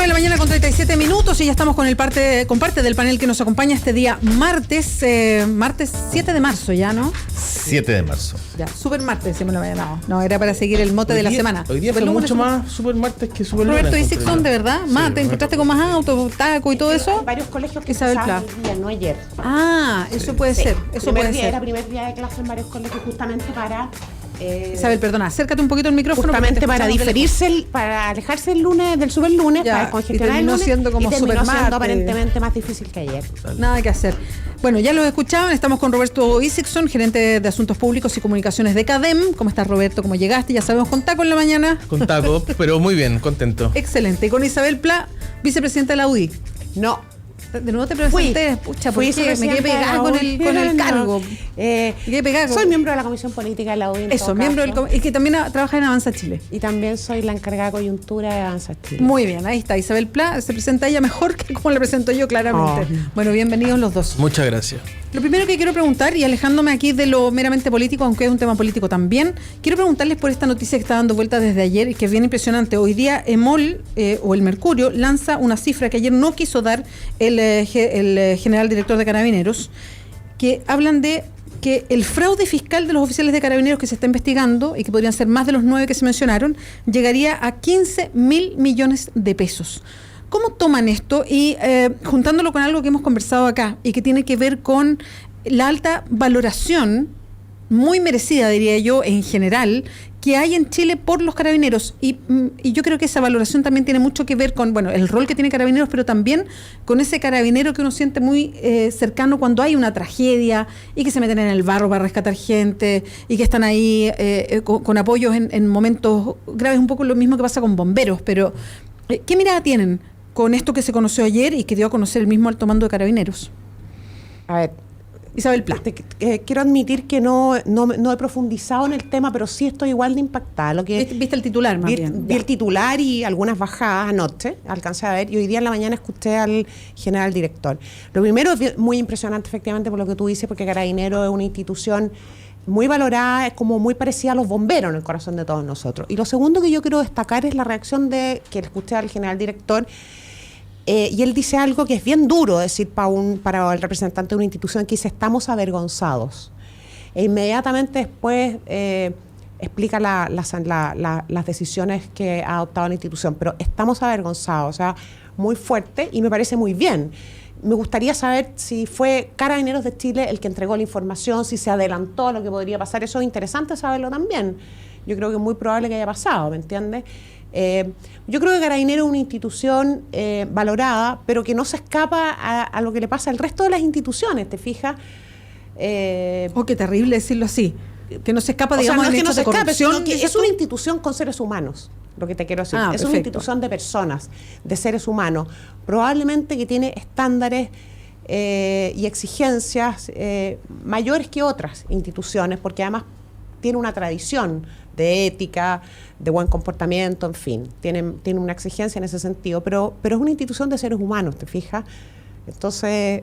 9 de la mañana con 37 minutos y ya estamos con parte del panel que nos acompaña este día martes 7 de marzo ya, ¿no? 7 de marzo. Ya, super martes se me lo había dado. No, era para seguir el mote de la semana. Hoy día fue mucho más super martes que super lunes. Roberto Isixson, ¿de verdad? ¿Te encontraste con más autos, taco y todo eso? Hay varios colegios que Isabel Pla. el día, no ayer. Ah, eso puede ser. Eso puede ser. Era primer día de clase en varios colegios justamente para... Isabel, perdona, acércate un poquito el micrófono. Justamente para diferirse, para alejarse el lunes del super lunes, ya, para congestionar el lunes, siendo como y terminó siendo martes. aparentemente más difícil que ayer. Nada que hacer. Bueno, ya lo escuchaban, estamos con Roberto Isixson, gerente de Asuntos Públicos y Comunicaciones de CADEM. ¿Cómo estás, Roberto? ¿Cómo llegaste? Ya sabemos, con taco en la mañana. Con taco, pero muy bien, contento. Excelente. Y con Isabel Pla, vicepresidenta de la UDI. No. De nuevo te presenté, pucha, ¿por qué? Me quedé pegada con el cargo. Me quedé pegada soy miembro de la Comisión Política de la UDI. Eso, miembro del y que también trabaja en Avanza Chile. Y también soy la encargada de coyuntura de Avanza Chile. Muy bien, ahí está. Isabel Pla se presenta ella mejor que como la presento yo, claramente. Bueno, bienvenidos los dos. Muchas gracias. Lo primero que quiero preguntar, y alejándome aquí de lo meramente político, aunque es un tema político también, quiero preguntarles por esta noticia que está dando vuelta desde ayer y que es bien impresionante. Hoy día EMOL, o el Mercurio, lanza una cifra que ayer no quiso dar el general director de Carabineros, que hablan de que el fraude fiscal de los oficiales de Carabineros que se está investigando, y que podrían ser más de los 9 que se mencionaron, llegaría a 15.000 millones de pesos. ¿Cómo toman esto? Y juntándolo con algo que hemos conversado acá y que tiene que ver con la alta valoración, muy merecida diría yo en general, que hay en Chile por los carabineros. Y yo creo que esa valoración también tiene mucho que ver con, bueno, el rol que tiene Carabineros, pero también con ese carabinero que uno siente muy cercano cuando hay una tragedia y que se meten en el barro para rescatar gente y que están ahí con apoyos en momentos graves, un poco lo mismo que pasa con bomberos. Pero, ¿qué mirada tienen con esto que se conoció ayer y que dio a conocer el mismo alto mando de Carabineros? A ver, Isabel Pla. Quiero admitir que no he profundizado en el tema, pero sí estoy igual de impactada. ¿Viste el titular más bien? Vi el titular y algunas bajadas anoche, alcancé a ver, y hoy día en la mañana escuché al general director. Lo primero es muy impresionante, efectivamente, por lo que tú dices, porque Carabineros es una institución muy valorada, es como muy parecida a los bomberos en el corazón de todos nosotros. Y lo segundo que yo quiero destacar es la reacción que escuché al general director. Y él dice algo que es bien duro decir para el representante de una institución, que dice: estamos avergonzados. E inmediatamente después explica las decisiones que ha adoptado la institución, pero estamos avergonzados, o sea, muy fuerte, y me parece muy bien. Me gustaría saber si fue Carabineros de Chile el que entregó la información, si se adelantó a lo que podría pasar. Eso es interesante saberlo también. Yo creo que es muy probable que haya pasado, ¿me entiendes? Yo creo que Carabineros es una institución valorada, pero que no se escapa a lo que le pasa al resto de las instituciones, ¿te fijas? Qué terrible decirlo así, que no se escapa, digamos, no es que no se escape, corrupción, sino que es una institución con seres humanos, lo que te quiero decir. Es perfecto. una institución de personas, de seres humanos, probablemente que tiene estándares y exigencias mayores que otras instituciones, porque además tiene una tradición de ética, de buen comportamiento, en fin, tiene una exigencia en ese sentido, pero es una institución de seres humanos, ¿te fijas? Entonces,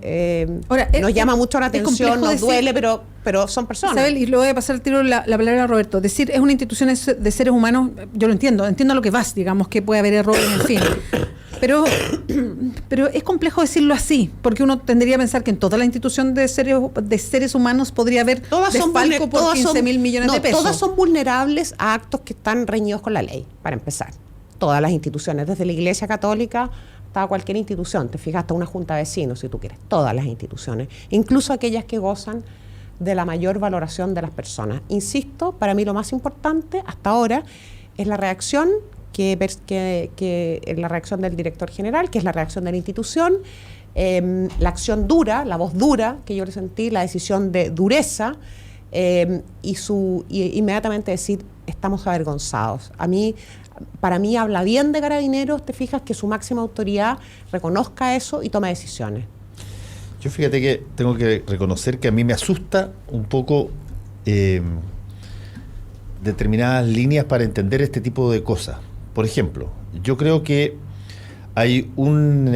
ahora, nos llama mucho la atención, nos duele, pero son personas. Isabel, y le voy a pasar el tiro la palabra a Roberto. Decir, es una institución de seres humanos, yo lo entiendo a lo que vas, digamos, que puede haber errores, en fin. Pero es complejo decirlo así, porque uno tendría a pensar que en toda la institución de seres humanos podría haber desfalco por 15.000 millones de pesos. Todas son vulnerables a actos que están reñidos con la ley, para empezar. Todas las instituciones, desde la Iglesia Católica hasta cualquier institución, te fijas, hasta una junta de vecinos, si tú quieres. Todas las instituciones, incluso aquellas que gozan de la mayor valoración de las personas. Insisto, para mí lo más importante hasta ahora es la reacción la reacción del director general, que es la reacción de la institución, la acción dura, la voz dura que yo le sentí, la decisión de dureza, y inmediatamente decir: estamos avergonzados. Para mí habla bien de Carabineros, te fijas, que su máxima autoridad reconozca eso y tome decisiones. Yo fíjate que tengo que reconocer que a mí me asusta un poco determinadas líneas para entender este tipo de cosas. Por ejemplo, yo creo que hay un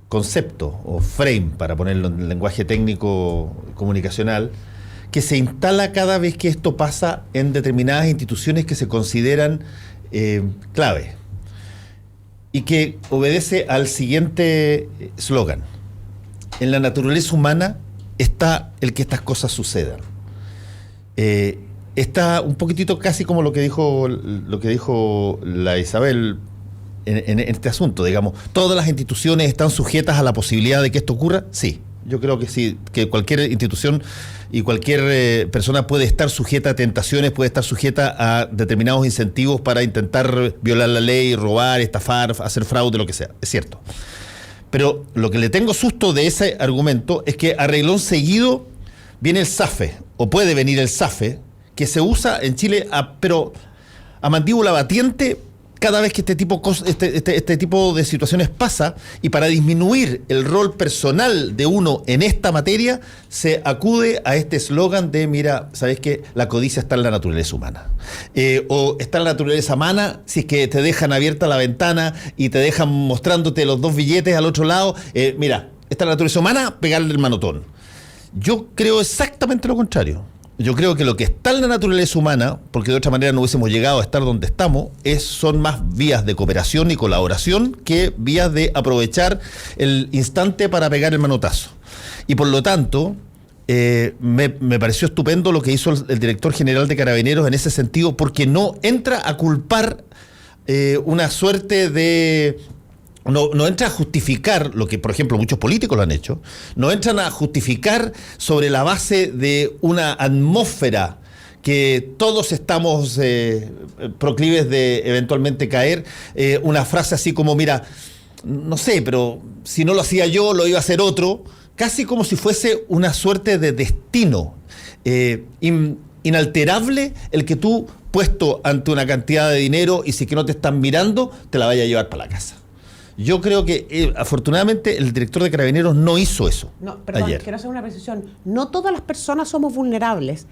concepto o frame, para ponerlo en lenguaje técnico comunicacional, que se instala cada vez que esto pasa en determinadas instituciones que se consideran clave. y que obedece al siguiente eslogan. En la naturaleza humana está el que estas cosas sucedan. Está un poquitito casi como lo que dijo la Isabel en este asunto, digamos. ¿Todas las instituciones están sujetas a la posibilidad de que esto ocurra? Sí, yo creo que sí, que cualquier institución y cualquier persona puede estar sujeta a tentaciones, puede estar sujeta a determinados incentivos para intentar violar la ley, robar, estafar, hacer fraude, lo que sea. Es cierto. Pero lo que le tengo susto de ese argumento es que a reglón seguido viene el SAFE, o puede venir el SAFE, que se usa en Chile pero a mandíbula batiente cada vez que este tipo de situaciones pasa, y para disminuir el rol personal de uno en esta materia, se acude a este eslogan de, mira, ¿sabes qué? La codicia está en la naturaleza humana. O está en la naturaleza humana si es que te dejan abierta la ventana y te dejan mostrándote los 2 billetes al otro lado. Mira, está en la naturaleza humana, pegarle el manotón. Yo creo exactamente lo contrario. Yo creo que lo que está en la naturaleza humana, porque de otra manera no hubiésemos llegado a estar donde estamos, son más vías de cooperación y colaboración que vías de aprovechar el instante para pegar el manotazo. Y por lo tanto, me pareció estupendo lo que hizo el director general de Carabineros en ese sentido, porque no entra a culpar una suerte de... No entra a justificar lo que, por ejemplo, muchos políticos lo han hecho. No entran a justificar sobre la base de una atmósfera que todos estamos proclives de eventualmente caer. Una frase así como, mira, no sé, pero si no lo hacía yo, lo iba a hacer otro. Casi como si fuese una suerte de destino inalterable, el que tú, puesto ante una cantidad de dinero y si que no te están mirando, te la vaya a llevar para la casa. Yo creo que, afortunadamente, el director de Carabineros no hizo eso. No, perdón, ayer. Quiero hacer una precisión. No todas las personas somos vulnerables,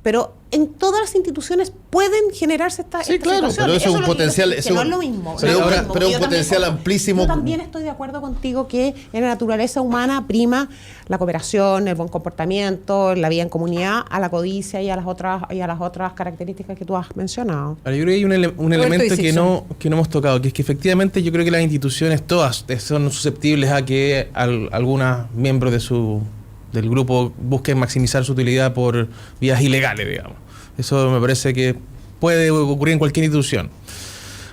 pero en todas las instituciones pueden generarse esta claro, situación. pero eso es un potencial... Que no es lo mismo. Pero es un potencial amplísimo. Yo también estoy de acuerdo contigo que en la naturaleza humana prima la cooperación, el buen comportamiento, la vida en comunidad, a la codicia y a las otras características que tú has mencionado. Ahora, yo creo que hay un elemento que no hemos tocado, que es que efectivamente yo creo que las instituciones todas son susceptibles a que algunos miembros del grupo busquen maximizar su utilidad por vías ilegales, digamos. Eso me parece que puede ocurrir en cualquier institución.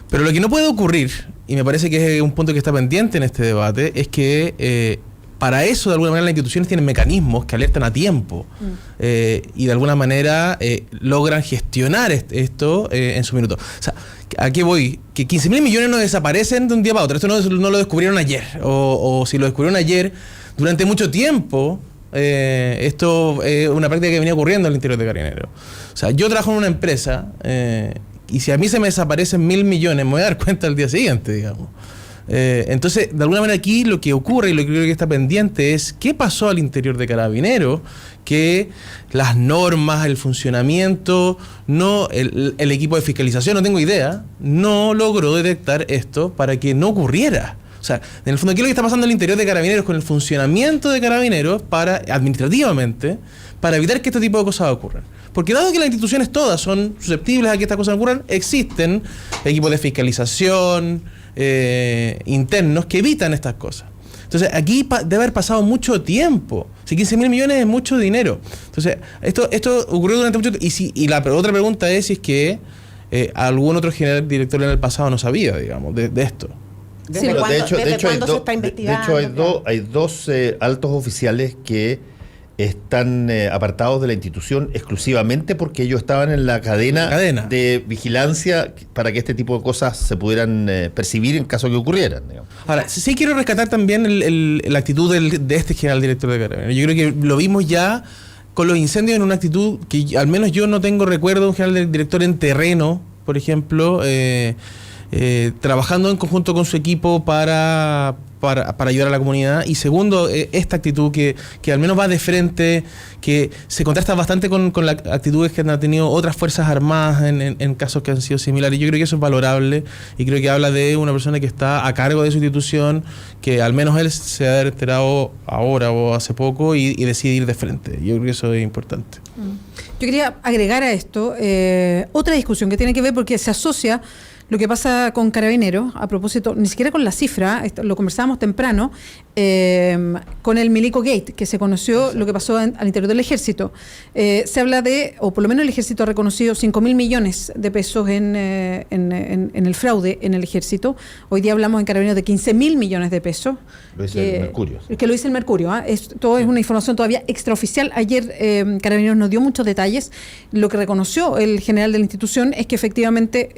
Pero lo que no puede ocurrir, y me parece que es un punto que está pendiente en este debate, es que para eso, de alguna manera, las instituciones tienen mecanismos que alertan a tiempo y de alguna manera logran gestionar esto en su minuto. O sea, ¿a qué voy? Que 15.000 millones no desaparecen de un día para otro. Esto no lo descubrieron ayer. O si lo descubrieron ayer, durante mucho tiempo... esto es una práctica que venía ocurriendo al interior de Carabineros. O sea, yo trabajo en una empresa y si a mí se me desaparecen 1.000 millones, me voy a dar cuenta al día siguiente, digamos. Entonces, de alguna manera aquí lo que ocurre y lo que creo que está pendiente es qué pasó al interior de Carabineros, que las normas, el funcionamiento, el equipo de fiscalización, no tengo idea, no logró detectar esto para que no ocurriera. O sea, en el fondo, ¿qué es lo que está pasando al interior de Carabineros con el funcionamiento de Carabineros administrativamente, para evitar que este tipo de cosas ocurran? Porque dado que las instituciones todas son susceptibles a que estas cosas ocurran, existen equipos de fiscalización internos que evitan estas cosas. Entonces, aquí debe haber pasado mucho tiempo. Si 15.000 millones es mucho dinero. Entonces, esto ocurrió durante mucho tiempo. Y la otra pregunta es si es que algún otro general director en el pasado no sabía, digamos, de esto. ¿Desde cuándo se está investigando? De hecho, hay dos altos oficiales que están apartados de la institución exclusivamente porque ellos estaban en la cadena de vigilancia para que este tipo de cosas se pudieran percibir en caso que ocurrieran, digamos. Ahora, sí quiero rescatar también la actitud de este general director de Carabineros. Yo creo que lo vimos ya con los incendios en una actitud que al menos yo no tengo recuerdo de un general director en terreno, por ejemplo, trabajando en conjunto con su equipo para ayudar a la comunidad. Y segundo, esta actitud que al menos va de frente, que se contrasta bastante con las actitudes que han tenido otras fuerzas armadas en casos que han sido similares. Yo creo que eso es valorable y creo que habla de una persona que está a cargo de su institución, que al menos él se ha enterado ahora o hace poco y decide ir de frente. Yo creo que eso es importante. Yo quería agregar a esto otra discusión que tiene que ver porque se asocia lo que pasa con Carabineros, a propósito, ni siquiera con la cifra, esto lo conversábamos temprano, con el Milico Gate, que se conoció lo que pasó al interior del Ejército. Se habla de, o por lo menos el Ejército ha reconocido 5.000 millones de pesos en el fraude en el Ejército. Hoy día hablamos en Carabineros de 15.000 millones de pesos. Lo dice el Mercurio. Que lo dice el Mercurio. Todo es una información todavía extraoficial. Ayer Carabineros nos dio muchos detalles. Lo que reconoció el general de la institución es que efectivamente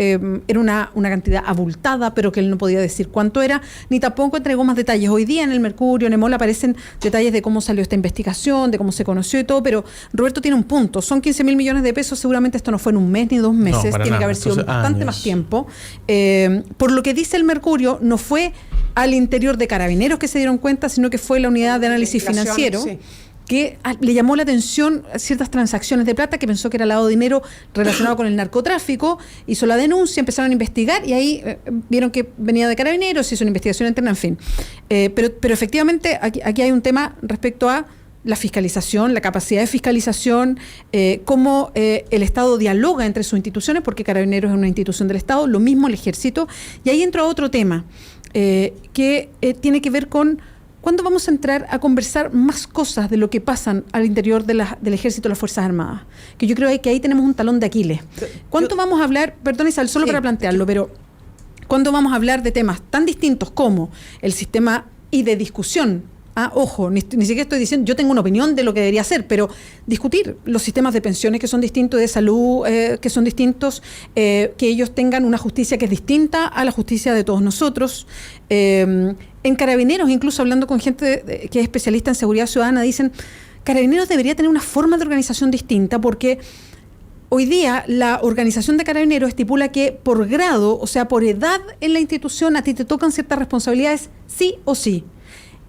era una cantidad abultada, pero que él no podía decir cuánto era, ni tampoco entregó más detalles. Hoy día en el Mercurio, en EMOL, aparecen detalles de cómo salió esta investigación, de cómo se conoció y todo, pero Roberto tiene un punto. Son 15.000 millones de pesos. Seguramente esto no fue en un mes ni 2 meses. Tiene que haber sido bastante más tiempo. Por lo que dice el Mercurio, no fue al interior de Carabineros que se dieron cuenta, sino que fue la unidad de análisis financiero, sí, que le llamó la atención ciertas transacciones de plata, que pensó que era lavado de dinero relacionado con el narcotráfico, hizo la denuncia, empezaron a investigar y ahí vieron que venía de Carabineros, hizo una investigación interna, en fin. Pero efectivamente aquí hay un tema respecto a la fiscalización, la capacidad de fiscalización, cómo el Estado dialoga entre sus instituciones, porque Carabineros es una institución del Estado, lo mismo el Ejército, y ahí entra otro tema que tiene que ver con ¿cuándo vamos a entrar a conversar más cosas de lo que pasan al interior del Ejército y las Fuerzas Armadas? Que yo creo que ahí tenemos un talón de Aquiles. ¿Cuánto vamos a hablar, perdón Isabel, solo para plantearlo, pero ¿cuándo vamos a hablar de temas tan distintos como el sistema y de discusión? Ojo, ni siquiera estoy diciendo, yo tengo una opinión de lo que debería ser, pero discutir los sistemas de pensiones que son distintos, de salud que son distintos, que ellos tengan una justicia que es distinta a la justicia de todos nosotros. En Carabineros, incluso hablando con gente que es especialista en seguridad ciudadana, dicen, Carabineros debería tener una forma de organización distinta porque hoy día la organización de Carabineros estipula que por grado, o sea, por edad en la institución, a ti te tocan ciertas responsabilidades sí o sí.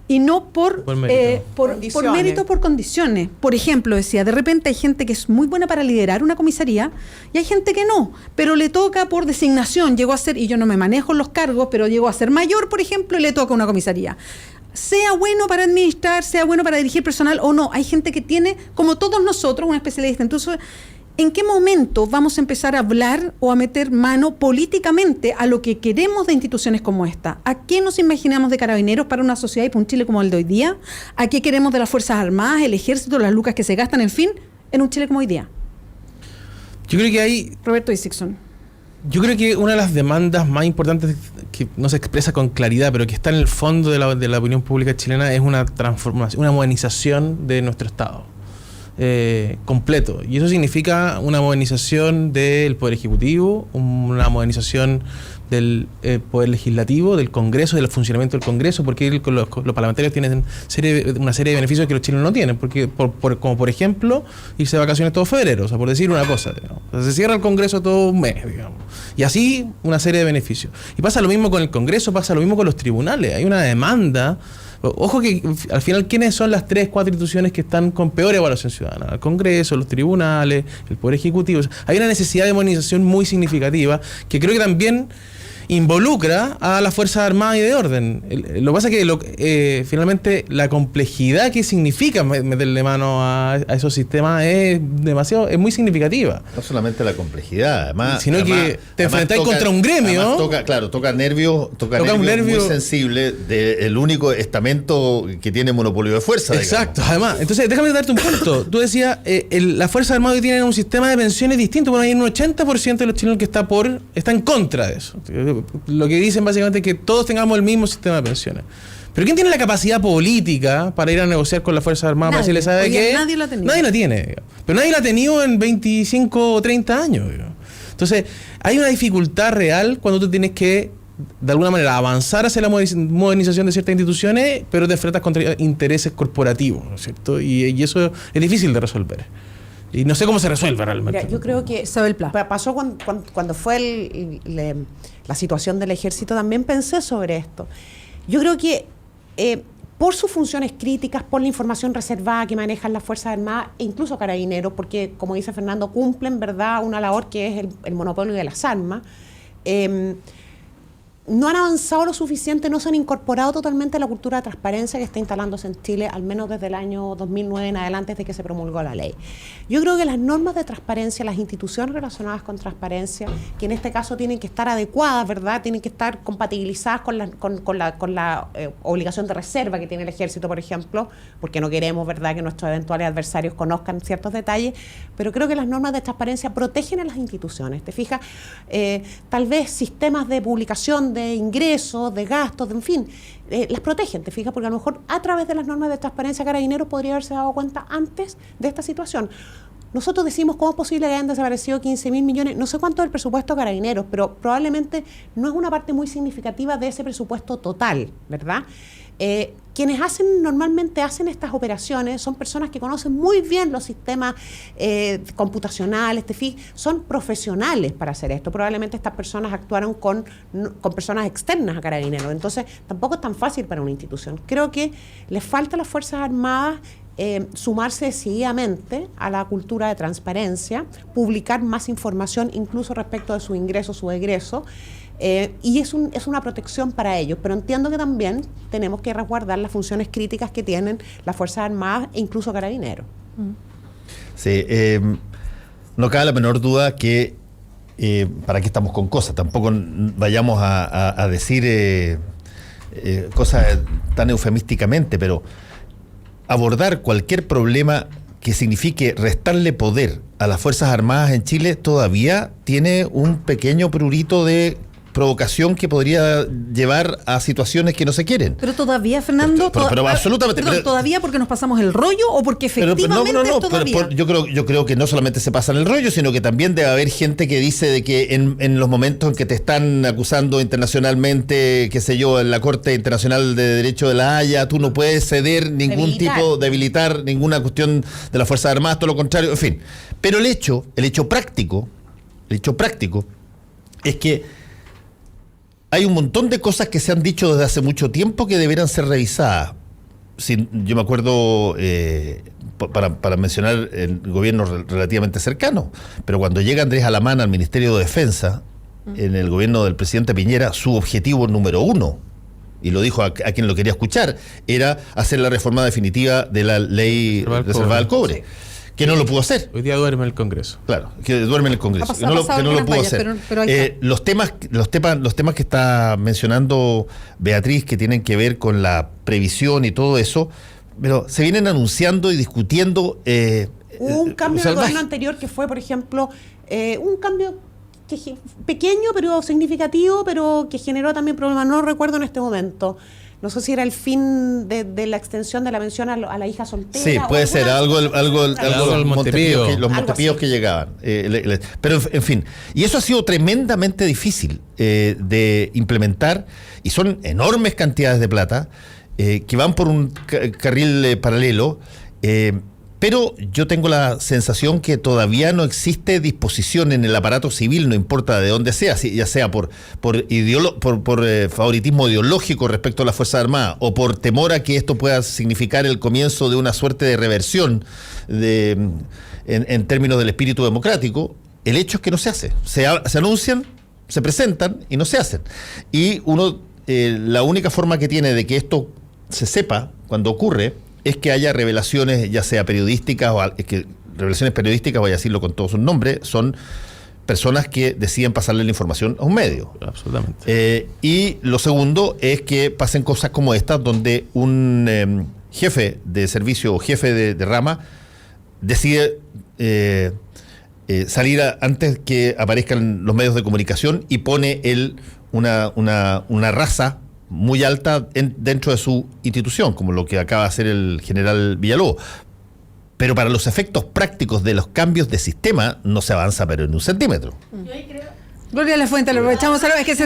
Y no por mérito, por condiciones. Por ejemplo, decía, de repente hay gente que es muy buena para liderar una comisaría y hay gente que no, pero le toca por designación, llegó a ser, y yo no me manejo los cargos, pero llegó a ser mayor, por ejemplo, y le toca una comisaría. Sea bueno para administrar, sea bueno para dirigir personal o no, hay gente que tiene, como todos nosotros, una especialista. Entonces, ¿en qué momento vamos a empezar a hablar o a meter mano políticamente a lo que queremos de instituciones como esta? ¿A qué nos imaginamos de Carabineros para una sociedad y para un Chile como el de hoy día? ¿A qué queremos de las Fuerzas Armadas, el Ejército, las lucas que se gastan, en fin, en un Chile como hoy día? Yo creo que hay... Roberto Isixson. Yo creo que una de las demandas más importantes que no se expresa con claridad, pero que está en el fondo de la opinión pública chilena, es una transformación, una modernización de nuestro Estado. Completo, y eso significa una modernización del Poder Ejecutivo, una modernización del Poder Legislativo, del Congreso, del funcionamiento del Congreso, porque los parlamentarios tienen una serie de beneficios que los chilenos no tienen, porque como por ejemplo irse de vacaciones todo febrero, o sea, por decir una cosa, digamos. O sea, se cierra el Congreso todo un mes, digamos, y así una serie de beneficios. Y pasa lo mismo con el Congreso, pasa lo mismo con los tribunales. Hay una demanda. Ojo que al final, ¿quiénes son las 3-4 instituciones que están con peor evaluación ciudadana? El Congreso, los tribunales, el Poder Ejecutivo. O sea, hay una necesidad de modernización muy significativa que creo que también involucra a las Fuerzas Armadas y de orden. Lo que pasa es que finalmente la complejidad que significa meterle mano a esos sistemas es muy significativa. No solamente la complejidad, además, sino que te enfrentáis contra un gremio. Toca nervios muy sensible del único estamento que tiene monopolio de fuerza. Exacto, digamos. además. Entonces, déjame darte un punto. Tú decías, las Fuerzas Armadas tienen un sistema de pensiones distinto, pero hay un 80% de los chilenos que está en contra de eso. Lo que dicen básicamente es que todos tengamos el mismo sistema de pensiones. Pero ¿quién tiene la capacidad política para ir a negociar con las Fuerzas Armadas para decirle, ¿sabe qué? Nadie la tenía. Nadie la tiene. Digamos. Pero nadie la ha tenido en 25 o 30 años. Digamos. Entonces, hay una dificultad real cuando tú tienes que, de alguna manera, avanzar hacia la modernización de ciertas instituciones, pero te enfrentas contra intereses corporativos, ¿no es cierto? Y eso es difícil de resolver. Y no sé cómo se resuelve realmente. Mira, yo creo que pasó cuando fue la situación del Ejército, también pensé sobre esto. Yo creo que por sus funciones críticas, por la información reservada que manejan las Fuerzas Armadas e incluso Carabineros, porque, como dice Fernando, cumplen, ¿verdad?, una labor que es el monopolio de las armas. no han avanzado lo suficiente, no se han incorporado totalmente a la cultura de transparencia que está instalándose en Chile, al menos desde el año 2009 en adelante, desde que se promulgó la ley. Yo creo que las normas de transparencia, las instituciones relacionadas con transparencia, que en este caso tienen que estar adecuadas, ¿verdad? Tienen que estar compatibilizadas con la obligación de reserva que tiene el Ejército, por ejemplo, porque no queremos, ¿verdad?, que nuestros eventuales adversarios conozcan ciertos detalles, pero creo que las normas de transparencia protegen a las instituciones. ¿Te fijas? Tal vez sistemas de publicación de ingresos, de gastos, en fin, las protegen, ¿te fijas? Porque a lo mejor a través de las normas de transparencia Carabineros podría haberse dado cuenta antes de esta situación. Nosotros decimos, ¿cómo es posible que hayan desaparecido 15.000 millones? No sé cuánto es el presupuesto de Carabineros, pero probablemente no es una parte muy significativa de ese presupuesto total, ¿verdad? Quienes normalmente hacen estas operaciones son personas que conocen muy bien los sistemas computacionales, son profesionales para hacer esto. Probablemente estas personas actuaron con personas externas a Carabineros, entonces tampoco es tan fácil para una institución. Creo que les falta a las Fuerzas Armadas sumarse decididamente a la cultura de transparencia, publicar más información incluso respecto de su ingreso, su egreso, y es una protección para ellos, pero entiendo que también tenemos que resguardar las funciones críticas que tienen las Fuerzas Armadas e incluso Carabineros. Sí, no cabe la menor duda que para qué estamos con cosas, tampoco vayamos a decir cosas tan eufemísticamente, pero abordar cualquier problema que signifique restarle poder a las Fuerzas Armadas en Chile todavía tiene un pequeño prurito de provocación que podría llevar a situaciones que no se quieren. Pero todavía, Fernando, pero absolutamente. Perdón, ¿todavía porque nos pasamos el rollo o porque efectivamente no, todavía? Yo creo que no solamente se pasan el rollo, sino que también debe haber gente que dice de que en los momentos en que te están acusando internacionalmente, qué sé yo, en la Corte Internacional de Derecho de la Haya, tú no puedes ceder debilitar ninguna cuestión de las Fuerzas Armadas, todo lo contrario, en fin. Pero el hecho práctico es que hay un montón de cosas que se han dicho desde hace mucho tiempo que deberán ser revisadas. Yo me acuerdo, para mencionar el gobierno relativamente cercano, pero cuando llega Andrés Alamán al Ministerio de Defensa, en el gobierno del presidente Piñera, su objetivo número 1, y lo dijo a quien lo quería escuchar, era hacer la reforma definitiva de la ley reservada al cobre. Sí. Que no lo pudo hacer. Hoy día duerme en el Congreso. Claro, que duerme en el Congreso. Que no lo pudo hacer. Pero los temas que está mencionando Beatriz, que tienen que ver con la previsión y todo eso, pero se vienen anunciando y discutiendo. Hubo un cambio en el gobierno anterior que fue, por ejemplo, un cambio pequeño pero significativo, pero que generó también problemas. No lo recuerdo en este momento. No sé si era el fin de la extensión de la pensión a la hija soltera. Sí, puede ser, algo los Montepíos que llegaban. Pero, en fin, y eso ha sido tremendamente difícil de implementar, y son enormes cantidades de plata que van por un carril paralelo, pero yo tengo la sensación que todavía no existe disposición en el aparato civil, no importa de dónde sea, ya sea por favoritismo ideológico respecto a las Fuerzas Armadas o por temor a que esto pueda significar el comienzo de una suerte de reversión en términos del espíritu democrático. El hecho es que no se hace. Se anuncian, se presentan y no se hacen. Y la única forma que tiene de que esto se sepa cuando ocurre es que haya revelaciones, ya sea periodísticas revelaciones periodísticas, voy a decirlo con todo su nombre, son personas que deciden pasarle la información a un medio. Absolutamente. Y lo segundo es que pasen cosas como estas, donde un jefe de servicio o jefe de rama decide salir antes que aparezcan los medios de comunicación y pone una raza muy alta dentro de su institución, como lo que acaba de hacer el general Villalobos. Pero para los efectos prácticos de los cambios de sistema no se avanza pero en un centímetro. Gloria de la Fuente, lo aprovechamos ahora, es que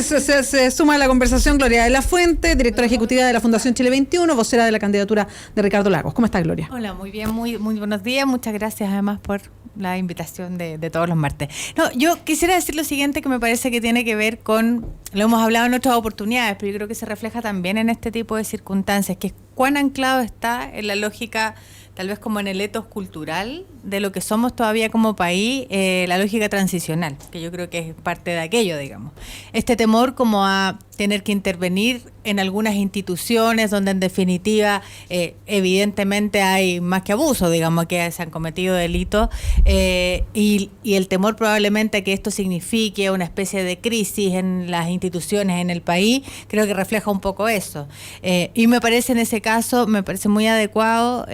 se suma a la conversación Gloria de la Fuente, directora ejecutiva de la Fundación Chile 21, vocera de la candidatura de Ricardo Lagos. ¿Cómo está, Gloria? Hola, muy bien, muy buenos días, muchas gracias además por la invitación de todos los martes. No, yo quisiera decir lo siguiente, que me parece que tiene que ver con, lo hemos hablado en otras oportunidades, pero yo creo que se refleja también en este tipo de circunstancias, que es cuán anclado está en la lógica, tal vez como en el etos cultural de lo que somos todavía como país, la lógica transicional, que yo creo que es parte de aquello, digamos. Este temor como a tener que intervenir en algunas instituciones donde en definitiva evidentemente hay más que abuso, digamos que se han cometido delitos, y el temor probablemente que esto signifique una especie de crisis en las instituciones en el país, creo que refleja un poco eso. Y me parece en ese caso, me parece muy adecuado,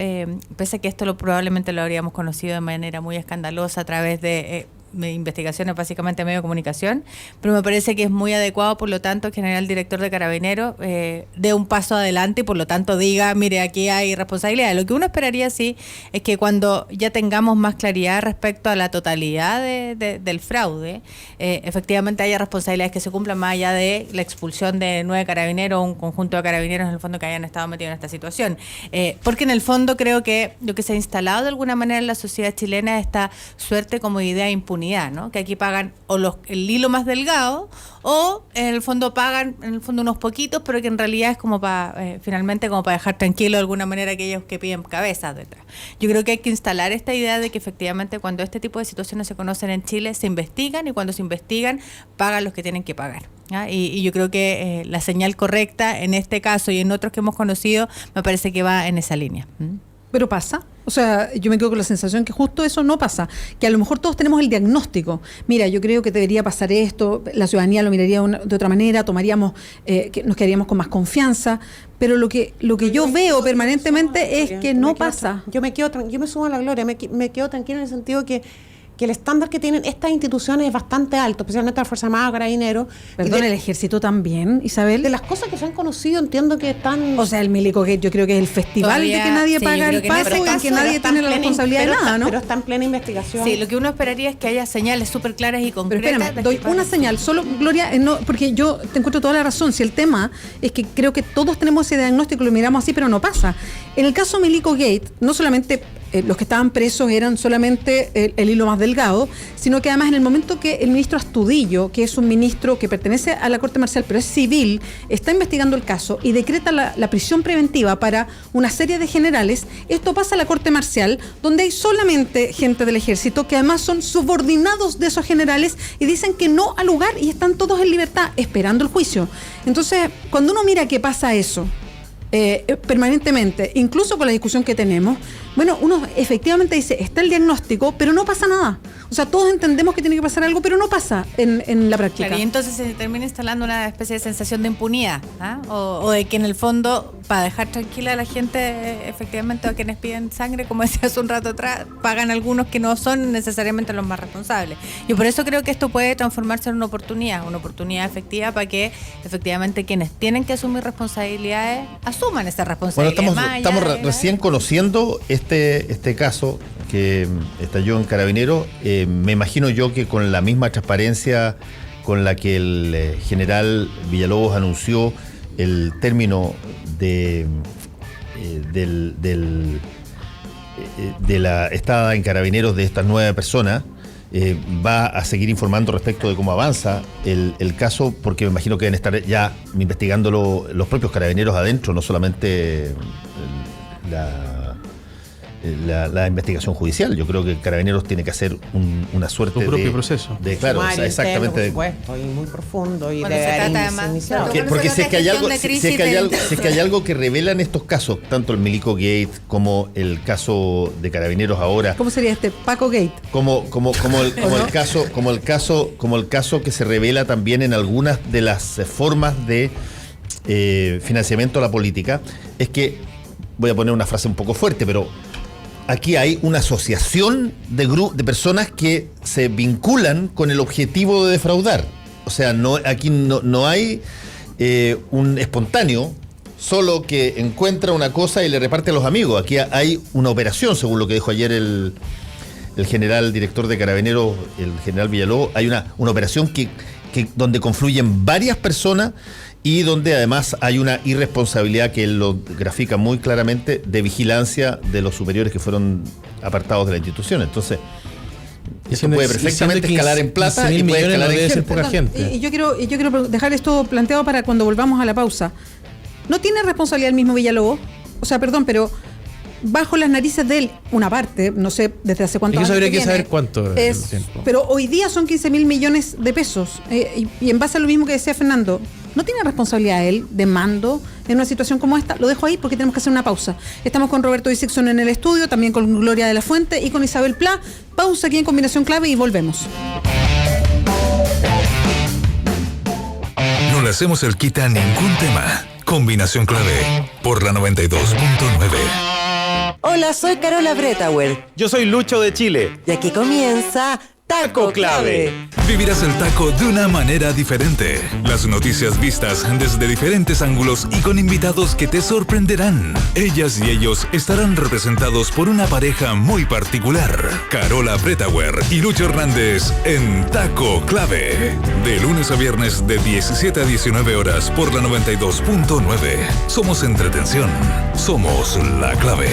pese a que esto probablemente lo habríamos conocido de manera muy escandalosa a través de investigaciones básicamente de medio de comunicación, pero me parece que es muy adecuado, por lo tanto, que el general director de Carabineros dé un paso adelante y por lo tanto diga, mire, aquí hay responsabilidad. Lo que uno esperaría sí es que cuando ya tengamos más claridad respecto a la totalidad del fraude, efectivamente haya responsabilidades que se cumplan más allá de la expulsión de 9 carabineros o un conjunto de carabineros en el fondo que hayan estado metidos en esta situación. Porque en el fondo creo que lo que se ha instalado de alguna manera en la sociedad chilena es esta suerte como idea de impunidad, ¿no? Que aquí pagan o el hilo más delgado o en el fondo pagan unos poquitos, pero que en realidad es como para finalmente como para dejar tranquilo de alguna manera a aquellos que piden cabezas detrás. Yo creo que hay que instalar esta idea de que efectivamente cuando este tipo de situaciones se conocen en Chile se investigan y cuando se investigan pagan los que tienen que pagar. Y yo creo que la señal correcta en este caso y en otros que hemos conocido me parece que va en esa línea. Pero pasa. O sea, yo me quedo con la sensación que justo eso no pasa, que a lo mejor todos tenemos el diagnóstico. Mira, yo creo que debería pasar esto, la ciudadanía lo miraría de otra manera, tomaríamos, que nos quedaríamos con más confianza, pero lo que yo veo permanentemente es que no pasa. Yo me sumo a la gloria, me quedo tranquila en el sentido que el estándar que tienen estas instituciones es bastante alto, especialmente la Fuerza Armada, Carabineros. Perdón, el Ejército también, Isabel. De las cosas que se han conocido, entiendo que están... O sea, el Milico Gate yo creo que es el festival todavía, de que nadie paga el paso y que nadie tiene la responsabilidad de nada, ¿no? Pero está en plena investigación. Sí, lo que uno esperaría es que haya señales súper claras y concretas. Pero espérame, doy una señal, solo, Gloria, no, porque yo te encuentro toda la razón. Si el tema es que creo que todos tenemos ese diagnóstico, lo miramos así, pero no pasa. En el caso Milico Gate, no solamente los que estaban presos eran solamente el hilo más delgado, sino que además en el momento que el ministro Astudillo, que es un ministro que pertenece a la Corte Marcial, pero es civil, está investigando el caso y decreta la prisión preventiva para una serie de generales, esto pasa a la Corte Marcial, donde hay solamente gente del Ejército que además son subordinados de esos generales y dicen que no al lugar y están todos en libertad esperando el juicio. Entonces, cuando uno mira que pasa eso, permanentemente, incluso con la discusión que tenemos, bueno, uno efectivamente dice, está el diagnóstico, pero no pasa nada. O sea, todos entendemos que tiene que pasar algo, pero no pasa en la práctica. Claro, y entonces se termina instalando una especie de sensación de impunidad, o de que en el fondo, para dejar tranquila a la gente, efectivamente, a quienes piden sangre, como decía hace un rato atrás, pagan algunos que no son necesariamente los más responsables. Yo por eso creo que esto puede transformarse en una oportunidad efectiva para que efectivamente quienes tienen que asumir responsabilidades asuman esa responsabilidad. Bueno, estamos recién conociendo este caso que estalló en Carabineros. Me imagino yo que con la misma transparencia con la que el general Villalobos anunció el término de la estada en Carabineros de estas 9 personas, va a seguir informando respecto de cómo avanza el caso, porque me imagino que deben estar ya investigándolo los propios carabineros adentro, no solamente la investigación judicial. Yo creo que Carabineros tiene que hacer una suerte su propio proceso. Claro, o sea, exactamente. Por supuesto, y muy profundo y Cuando de se haber trata además, iniciado. Porque si es que hay algo que revelan estos casos, tanto el Milico Gate como el caso de Carabineros ahora. ¿Cómo sería este Paco Gate? Como el caso que se revela también en algunas de las formas de financiamiento a la política, es que, voy a poner una frase un poco fuerte, pero aquí hay una asociación de personas que se vinculan con el objetivo de defraudar. O sea, aquí no hay un espontáneo solo que encuentra una cosa y le reparte a los amigos. Aquí hay una operación, según lo que dijo ayer el general director de Carabineros, el general Villalobos. Hay una operación que donde confluyen varias personas y donde además hay una irresponsabilidad que él lo grafica muy claramente de vigilancia de los superiores que fueron apartados de la institución. Entonces, eso puede perfectamente escalar en plata y puede escalar en gente. Poca gente. Y yo quiero dejar esto planteado para cuando volvamos a la pausa. ¿No tiene responsabilidad el mismo Villalobos? O sea, perdón, pero bajo las narices de él, una parte, no sé desde hace cuánto años. Habría que viene, saber cuánto es el tiempo. Pero hoy día son 15.000 millones de pesos. Y en base a lo mismo que decía Fernando, ¿no tiene responsabilidad él de mando en una situación como esta? Lo dejo ahí porque tenemos que hacer una pausa. Estamos con Roberto Isaacson en el estudio, también con Gloria de la Fuente y con Isabel Pla. Pausa aquí en Combinación Clave y volvemos. No le hacemos el quita a ningún tema. Combinación Clave por la 92.9. Hola, soy Carola Bretauer. Yo soy Lucho de Chile. Y aquí comienza Taco Clave. Vivirás el taco de una manera diferente. Las noticias vistas desde diferentes ángulos y con invitados que te sorprenderán. Ellas y ellos estarán representados por una pareja muy particular. Carola Bretauer y Lucho Hernández en Taco Clave. De lunes a viernes de 17 a 19 horas por la 92.9. Somos entretención. Somos la clave.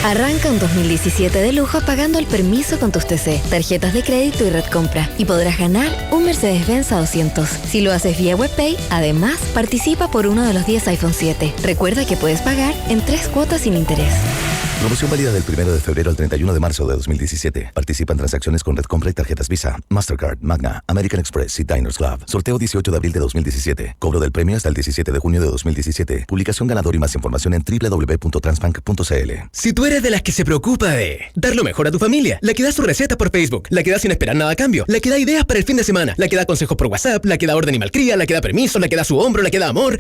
Arranca un 2017 de lujo pagando el permiso con tus TC, tarjetas de crédito y Red Compra. Y podrás ganar un Mercedes-Benz A200. Si lo haces vía WebPay, además, participa por uno de los 10 iPhone 7. Recuerda que puedes pagar en 3 cuotas sin interés. Promoción válida del 1 de febrero al 31 de marzo de 2017. Participa en transacciones con Red Compra y tarjetas Visa, Mastercard, Magna, American Express y Diners Club. Sorteo 18 de abril de 2017. Cobro del premio hasta el 17 de junio de 2017. Publicación ganador y más información en www.transbank.cl. Si tú eres de las que se preocupa de dar lo mejor a tu familia, la que da su receta por Facebook, la que da sin esperar nada a cambio, la que da ideas para el fin de semana, la que da consejos por WhatsApp, la que da orden y malcría, la que da permiso, la que da su hombro, la que da amor...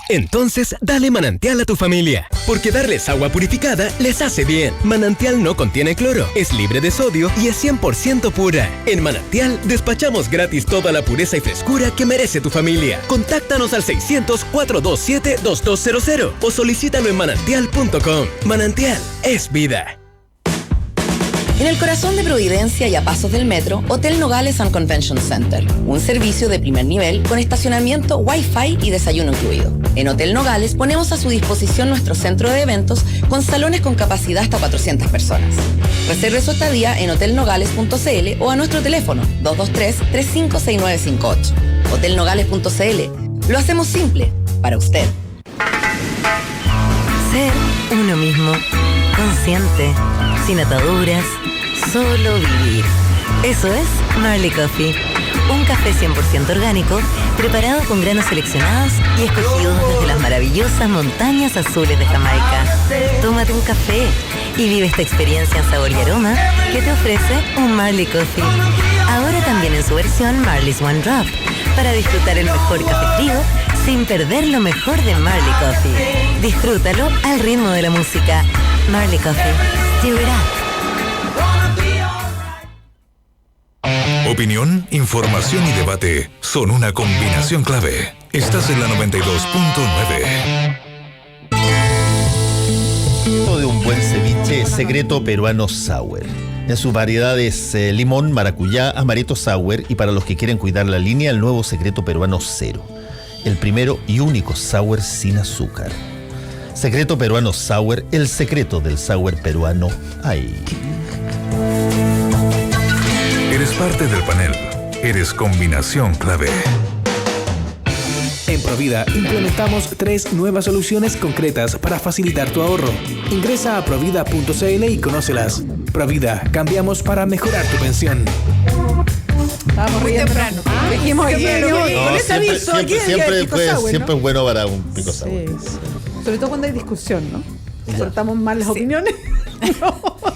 Entonces, dale Manantial a tu familia, porque darles agua purificada les hace bien. Manantial no contiene cloro, es libre de sodio y es 100% pura. En Manantial, despachamos gratis toda la pureza y frescura que merece tu familia. Contáctanos al 600-427-2200 o solicítalo en manantial.com. Manantial es vida. En el corazón de Providencia y a pasos del metro, Hotel Nogales and Convention Center. Un servicio de primer nivel con estacionamiento, Wi-Fi y desayuno incluido. En Hotel Nogales ponemos a su disposición nuestro centro de eventos con salones con capacidad hasta 400 personas. Reserve su estadía en hotelnogales.cl o a nuestro teléfono 223-356958. Hotelnogales.cl. Lo hacemos simple para usted. Ser uno mismo, consciente, sin ataduras, solo vivir. Eso es Marley Coffee. Un café 100% orgánico, preparado con granos seleccionados y escogidos desde las maravillosas montañas azules de Jamaica. Tómate un café y vive esta experiencia en sabor y aroma que te ofrece un Marley Coffee. Ahora también en su versión Marley's One Drop, para disfrutar el mejor café frío sin perder lo mejor de Marley Coffee. Disfrútalo al ritmo de la música. Marley Coffee. Stir it up. Opinión, información y debate son una combinación clave. Estás en la 92.9. De un buen ceviche secreto peruano sour. En sus variedades limón, maracuyá, amaretto sour y para los que quieren cuidar la línea, el nuevo secreto peruano cero. El primero y único sour sin azúcar. Secreto peruano sour, el secreto del sour peruano. ¡Ay! Eres parte del panel. Eres combinación clave. En Provida implementamos 3 nuevas soluciones concretas para facilitar tu ahorro. Ingresa a provida.cl y conócelas. Provida, cambiamos para mejorar tu pensión. Vamos muy temprano. Dijimos ayer, con ese aviso, siempre es bueno para un pico sour. Sí. Sobre todo cuando hay discusión, ¿no? Soltamos mal las opiniones.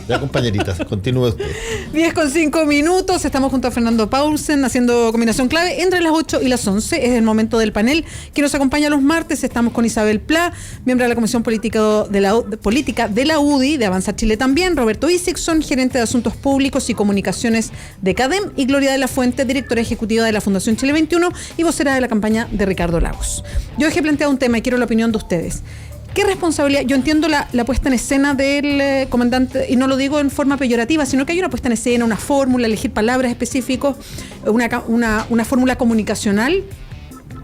Ya, compañeritas, continúe usted. 10:05. Estamos junto a Fernando Paulsen haciendo combinación clave. Entre las 8 y las 11 es el momento del panel que nos acompaña los martes. Estamos con Isabel Pla, miembro de la Comisión Política de la UDI, de Avanzar Chile también, Roberto Isaacson, gerente de Asuntos Públicos y Comunicaciones de CADEM, y Gloria de la Fuente, directora ejecutiva de la Fundación Chile 21 y vocera de la campaña de Ricardo Lagos. Yo dejé planteado un tema y quiero la opinión de ustedes. ¿Qué responsabilidad? Yo entiendo la puesta en escena del comandante, y no lo digo en forma peyorativa, sino que hay una puesta en escena, una fórmula, elegir palabras específicas, una fórmula comunicacional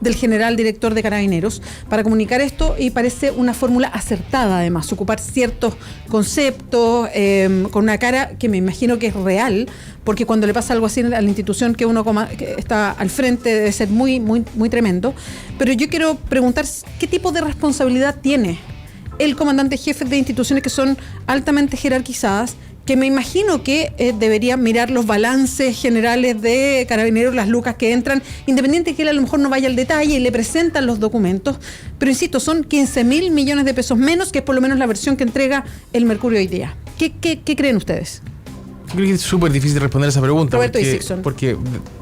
del general director de Carabineros para comunicar esto, y parece una fórmula acertada además, ocupar ciertos conceptos con una cara que me imagino que es real, porque cuando le pasa algo así a la institución que uno que está al frente debe ser muy, muy, muy tremendo. Pero yo quiero preguntar qué tipo de responsabilidad tiene el comandante jefe de instituciones que son altamente jerarquizadas, que me imagino que debería mirar los balances generales de Carabineros, las lucas que entran, independiente de que él a lo mejor no vaya al detalle y le presentan los documentos, pero insisto, son 15.000 millones de pesos menos, que es por lo menos la versión que entrega el Mercurio hoy día. ¿Qué creen ustedes? Yo creo que es súper difícil responder esa pregunta. Roberto Isixson.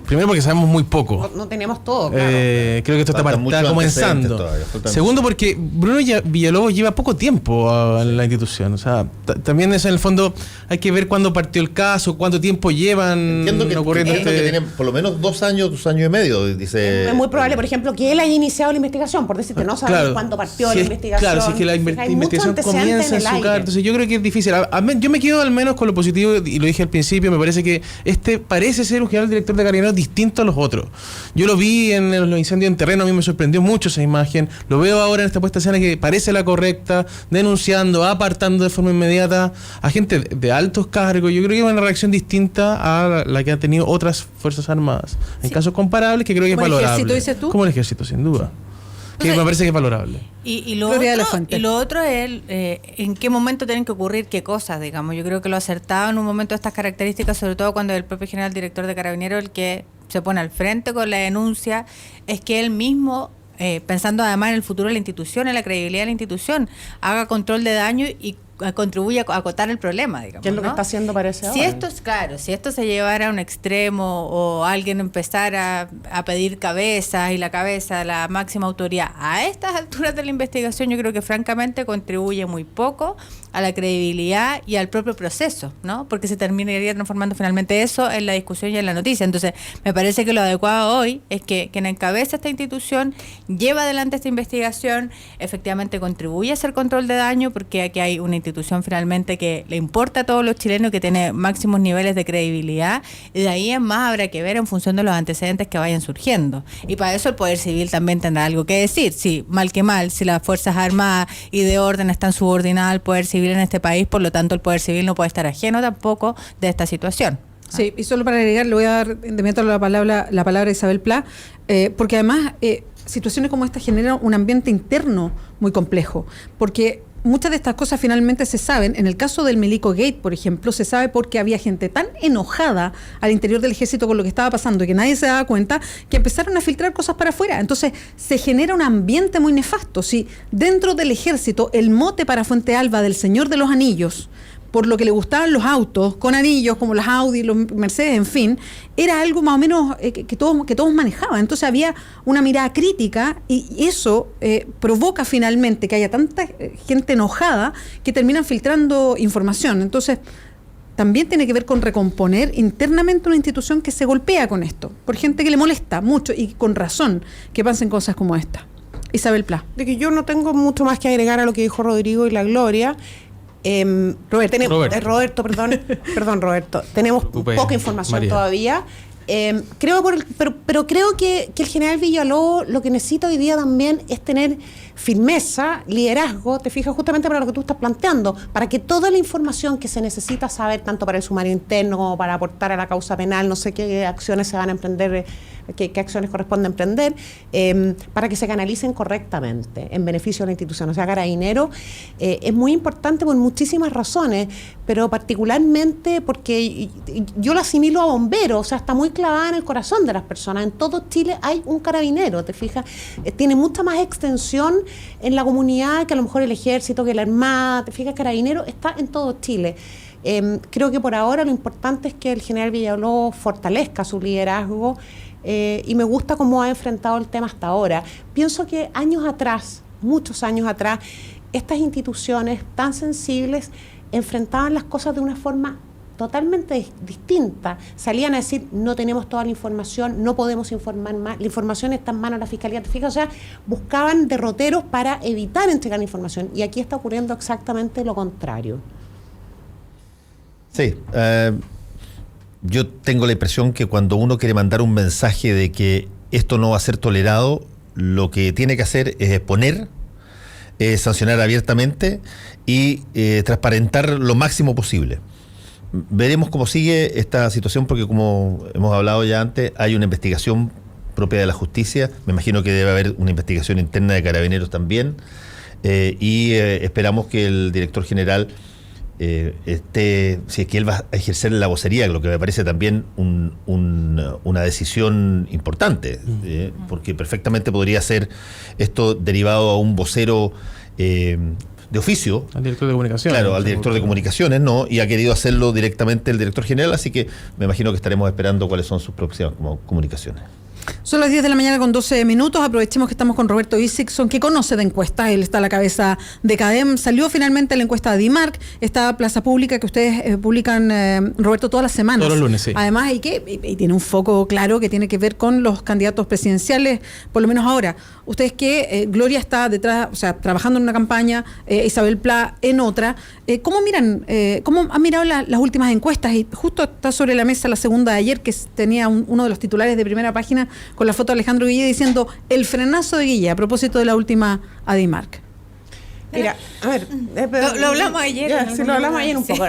Primero porque sabemos muy poco. No tenemos todo, claro. Creo que esto está comenzando. Todavía, Segundo, porque Bruno Villalobos lleva poco tiempo en la institución. O sea, también es en el fondo, hay que ver cuándo partió el caso, cuánto tiempo llevan ocurriendo. Entiendo que tienen por lo menos 2 años y medio, dice. Es muy probable, por ejemplo, que él haya iniciado la investigación, por decirte, no sabemos cuándo partió la investigación. Claro, si es que la investigación comienza en su cara. Entonces yo creo que es difícil. Yo me quedo al menos con lo positivo, y lo dije al principio, me parece que parece ser un general director de Carabineros distinto a los otros. Yo lo vi en los incendios en terreno, a mí me sorprendió mucho esa imagen. Lo veo ahora en esta puesta de escena que parece la correcta, denunciando, apartando de forma inmediata a gente de altos cargos. Yo creo que es una reacción distinta a la que han tenido otras Fuerzas Armadas. En casos comparables, que creo que es valorable. ¿Como el ejército, dices tú? Como el ejército, sin duda. Que me parece que es valorable. Y lo otro es en qué momento tienen que ocurrir qué cosas, digamos. Yo creo que lo acertado en un momento de estas características, sobre todo cuando el propio general director de Carabineros el que se pone al frente con la denuncia, es que él mismo, pensando además en el futuro de la institución, en la credibilidad de la institución, haga control de daño y contribuye a acotar el problema, digamos. ¿Qué es lo que está haciendo, parece ahora? Si esto se llevara a un extremo o alguien empezara a pedir cabezas y la cabeza de la máxima autoridad a estas alturas de la investigación, yo creo que francamente contribuye muy poco a la credibilidad y al propio proceso, ¿no? Porque se terminaría transformando finalmente eso en la discusión y en la noticia. Entonces, me parece que lo adecuado hoy es que quien encabeza esta institución lleva adelante esta investigación, efectivamente contribuye a hacer control de daño, porque aquí hay una institución finalmente que le importa a todos los chilenos, que tiene máximos niveles de credibilidad, y de ahí en más habrá que ver en función de los antecedentes que vayan surgiendo. Y para eso el Poder Civil también tendrá algo que decir. Si mal que mal, si las Fuerzas Armadas y de orden están subordinadas al Poder Civil en este país, por lo tanto el Poder Civil no puede estar ajeno tampoco de esta situación. Sí, y solo para agregar, le voy a dar de inmediato la palabra a Isabel Pla, porque además situaciones como esta generan un ambiente interno muy complejo, porque muchas de estas cosas finalmente se saben. En el caso del Milico Gate, por ejemplo, se sabe porque había gente tan enojada al interior del ejército con lo que estaba pasando y que nadie se daba cuenta, que empezaron a filtrar cosas para afuera. Entonces se genera un ambiente muy nefasto. Si dentro del ejército el mote para Fuente Alba del Señor de los Anillos, por lo que le gustaban los autos con anillos, como los Audi, los Mercedes, en fin, era algo más o menos que todos manejaban. Entonces había una mirada crítica, y eso provoca finalmente que haya tanta gente enojada que terminan filtrando información. Entonces también tiene que ver con recomponer internamente una institución que se golpea con esto, por gente que le molesta mucho y con razón que pasen cosas como esta. Isabel Pla. De que yo no tengo mucho más que agregar a lo que dijo Rodrigo y la Gloria. Roberto, tenemos poca información todavía. Pero creo que el general Villalobos lo que necesita hoy día también es tener firmeza, liderazgo, te fijas, justamente para lo que tú estás planteando, para que toda la información que se necesita saber, tanto para el sumario interno como para aportar a la causa penal, no sé qué acciones se van a emprender, qué acciones corresponde emprender, para que se canalicen correctamente en beneficio de la institución. O sea, Carabineros es muy importante por muchísimas razones, pero particularmente porque yo lo asimilo a bombero, o sea, está muy clavada en el corazón de las personas. En todo Chile hay un carabinero, te fijas, tiene mucha más extensión en la comunidad que a lo mejor el ejército, que la armada, te fijas, Carabinero está en todo Chile. Creo que por ahora lo importante es que el general Villalobos fortalezca su liderazgo, y me gusta cómo ha enfrentado el tema hasta ahora. Pienso que años atrás, muchos años atrás, estas instituciones tan sensibles enfrentaban las cosas de una forma totalmente distinta. Salían a decir, no tenemos toda la información, no podemos informar más, la información está en manos de la Fiscalía, ¿te fijas? O sea, buscaban derroteros para evitar entregar la información, y aquí está ocurriendo exactamente lo contrario. Sí, yo tengo la impresión que cuando uno quiere mandar un mensaje de que esto no va a ser tolerado, lo que tiene que hacer es exponer, sancionar abiertamente y transparentar lo máximo posible. Veremos cómo sigue esta situación, porque como hemos hablado ya antes, hay una investigación propia de la justicia. Me imagino que debe haber una investigación interna de Carabineros también, y esperamos que el director general si es que él va a ejercer la vocería, lo que me parece también una decisión importante, porque perfectamente podría ser esto derivado a un vocero de oficio. Al director de comunicaciones. Claro, al director de comunicaciones, ¿no? Y ha querido hacerlo directamente el director general, así que me imagino que estaremos esperando cuáles son sus próximas comunicaciones. Son las 10 de la mañana con 12 minutos. Aprovechemos que estamos con Roberto Isixson, que conoce de encuestas. Él está a la cabeza de CADEM. Salió finalmente la encuesta de DIMARC, esta plaza pública que ustedes publican, Roberto, todas las semanas. Todos los lunes, sí. Además, y tiene un foco claro que tiene que ver con los candidatos presidenciales, por lo menos ahora. Ustedes que Gloria está detrás, o sea, trabajando en una campaña, Isabel Pla en otra. ¿Cómo han mirado las últimas encuestas? Y justo está sobre la mesa la segunda de ayer, que tenía uno de los titulares de primera página con la foto de Alejandro Guille diciendo el frenazo de Guille a propósito de la última ADIMARC. Mira, a ver, lo hablamos ayer. Sí, lo hablamos ayer un poco.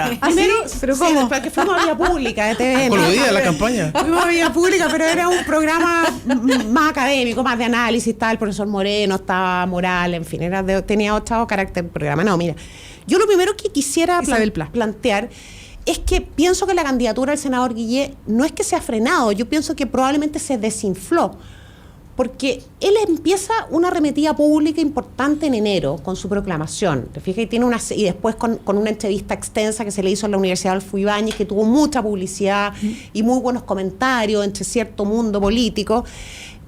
Pero ¿cómo? Porque fuimos a Vía Pública de TV. Coludida la campaña. Fuimos a Vía Pública, pero era un programa más académico, más de análisis. Estaba el profesor Moreno, estaba Moral, en fin, tenía otro carácter el programa. No, mira, yo lo primero que quisiera plantear es que pienso que la candidatura del senador Guille no es que se ha frenado, yo pienso que probablemente se desinfló, porque él empieza una arremetida pública importante en enero con su proclamación, te fijas, y después con una entrevista extensa que se le hizo en la Universidad Adolfo Ibáñez, que tuvo mucha publicidad y muy buenos comentarios entre cierto mundo político.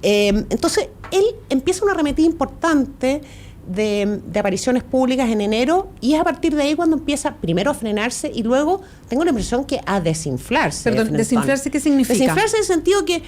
Entonces, él empieza una arremetida importante de apariciones públicas en enero, y es a partir de ahí cuando empieza primero a frenarse y luego tengo la impresión que a desinflarse. Perdón, ¿desinflarse qué significa? Desinflarse en el sentido que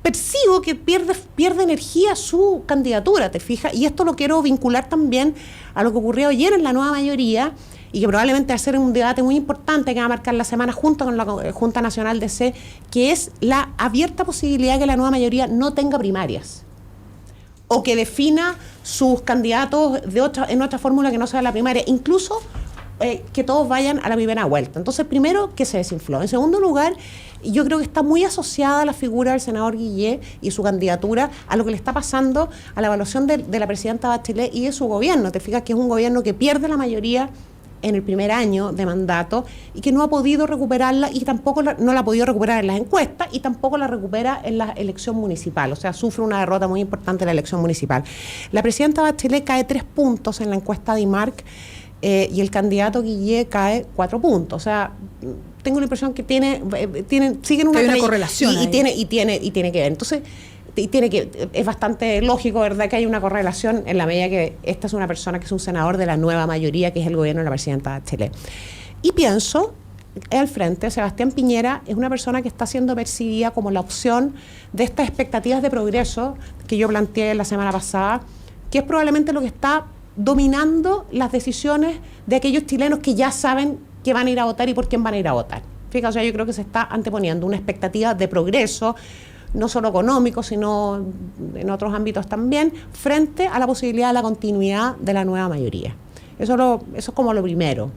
percibo que pierde energía su candidatura, ¿te fijas? Y esto lo quiero vincular también a lo que ocurrió ayer en la nueva mayoría, y que probablemente va a ser un debate muy importante que va a marcar la semana junto con la Junta Nacional DC, que es la abierta posibilidad de que la nueva mayoría no tenga primarias, o que defina sus candidatos en otra fórmula que no sea la primaria, incluso que todos vayan a la primera vuelta. Entonces, primero, que se desinfló. En segundo lugar, yo creo que está muy asociada la figura del senador Guille y su candidatura a lo que le está pasando a la evaluación de la presidenta Bachelet y de su gobierno. Te fijas que es un gobierno que pierde la mayoría en el primer año de mandato y que no ha podido recuperarla, y tampoco no la ha podido recuperar en las encuestas, y tampoco la recupera en la elección municipal. O sea, sufre una derrota muy importante en la elección municipal. La presidenta Bachelet cae 3 puntos en la encuesta de DIMARC, y el candidato Guille cae 4 puntos. O sea, tengo la impresión que siguen una correlación y tiene que ver. Entonces, es bastante lógico, ¿verdad?, que hay una correlación en la medida que esta es una persona que es un senador de la nueva mayoría, que es el gobierno de la presidenta Bachelet. Y pienso, al frente, Sebastián Piñera es una persona que está siendo percibida como la opción de estas expectativas de progreso que yo planteé la semana pasada, que es probablemente lo que está dominando las decisiones de aquellos chilenos que ya saben que van a ir a votar y por quién van a ir a votar. Fíjate, o sea, yo creo que se está anteponiendo una expectativa de progreso, no solo económico, sino en otros ámbitos también, frente a la posibilidad de la continuidad de la nueva mayoría. Eso es como lo primero.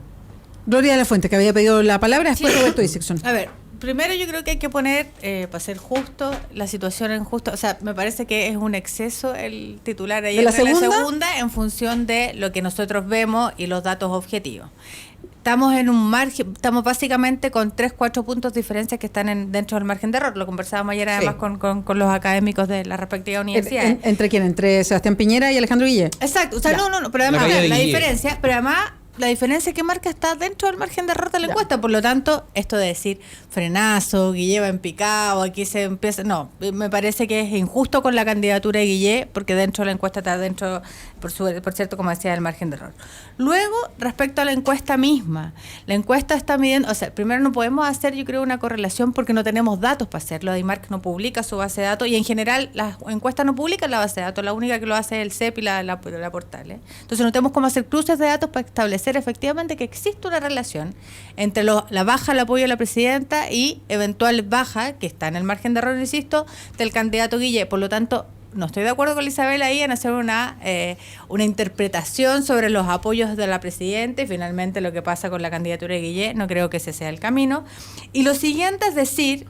Gloria de la Fuente, que había pedido la palabra, después Roberto Isixson. A ver, primero yo creo que hay que poner, para ser justo, la situación en justo. O sea, me parece que es un exceso el titular ayer de la segunda en función de lo que nosotros vemos y los datos objetivos. Estamos en un margen, estamos básicamente con 3-4 puntos de diferencia que están dentro del margen de error. Lo conversábamos ayer además con los académicos de la respectiva universidad. ¿Entre quién? ¿Entre Sebastián Piñera y Alejandro Guille? Exacto, o sea, no, pero además la diferencia, la diferencia que marca está dentro del margen de error de la encuesta. Por lo tanto, esto de decir frenazo, Guille va en picado, aquí se empieza... No, me parece que es injusto con la candidatura de Guille, porque dentro de la encuesta está dentro, por cierto, como decía, del margen de error. Luego, respecto a la encuesta misma, la encuesta está midiendo... O sea, primero no podemos hacer, yo creo, una correlación porque no tenemos datos para hacerlo. DIMARC no publica su base de datos y en general las encuestas no publican la base de datos. La única que lo hace es el CEP y la portal. Entonces no tenemos cómo hacer cruces de datos para establecer efectivamente que existe una relación entre la baja del apoyo a la presidenta y eventual baja, que está en el margen de error, insisto, del candidato Guille. Por lo tanto, no estoy de acuerdo con Isabel ahí en hacer una interpretación sobre los apoyos de la presidenta y finalmente lo que pasa con la candidatura de Guillé. No creo que ese sea el camino. Y lo siguiente es decir,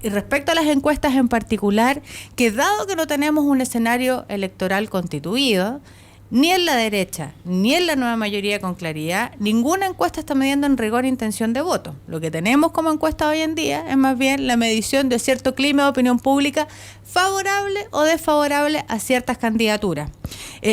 y respecto a las encuestas en particular, que dado que no tenemos un escenario electoral constituido, ni en la derecha, ni en la nueva mayoría con claridad, ninguna encuesta está midiendo en rigor intención de voto. Lo que tenemos como encuesta hoy en día es más bien la medición de cierto clima de opinión pública favorable o desfavorable a ciertas candidaturas.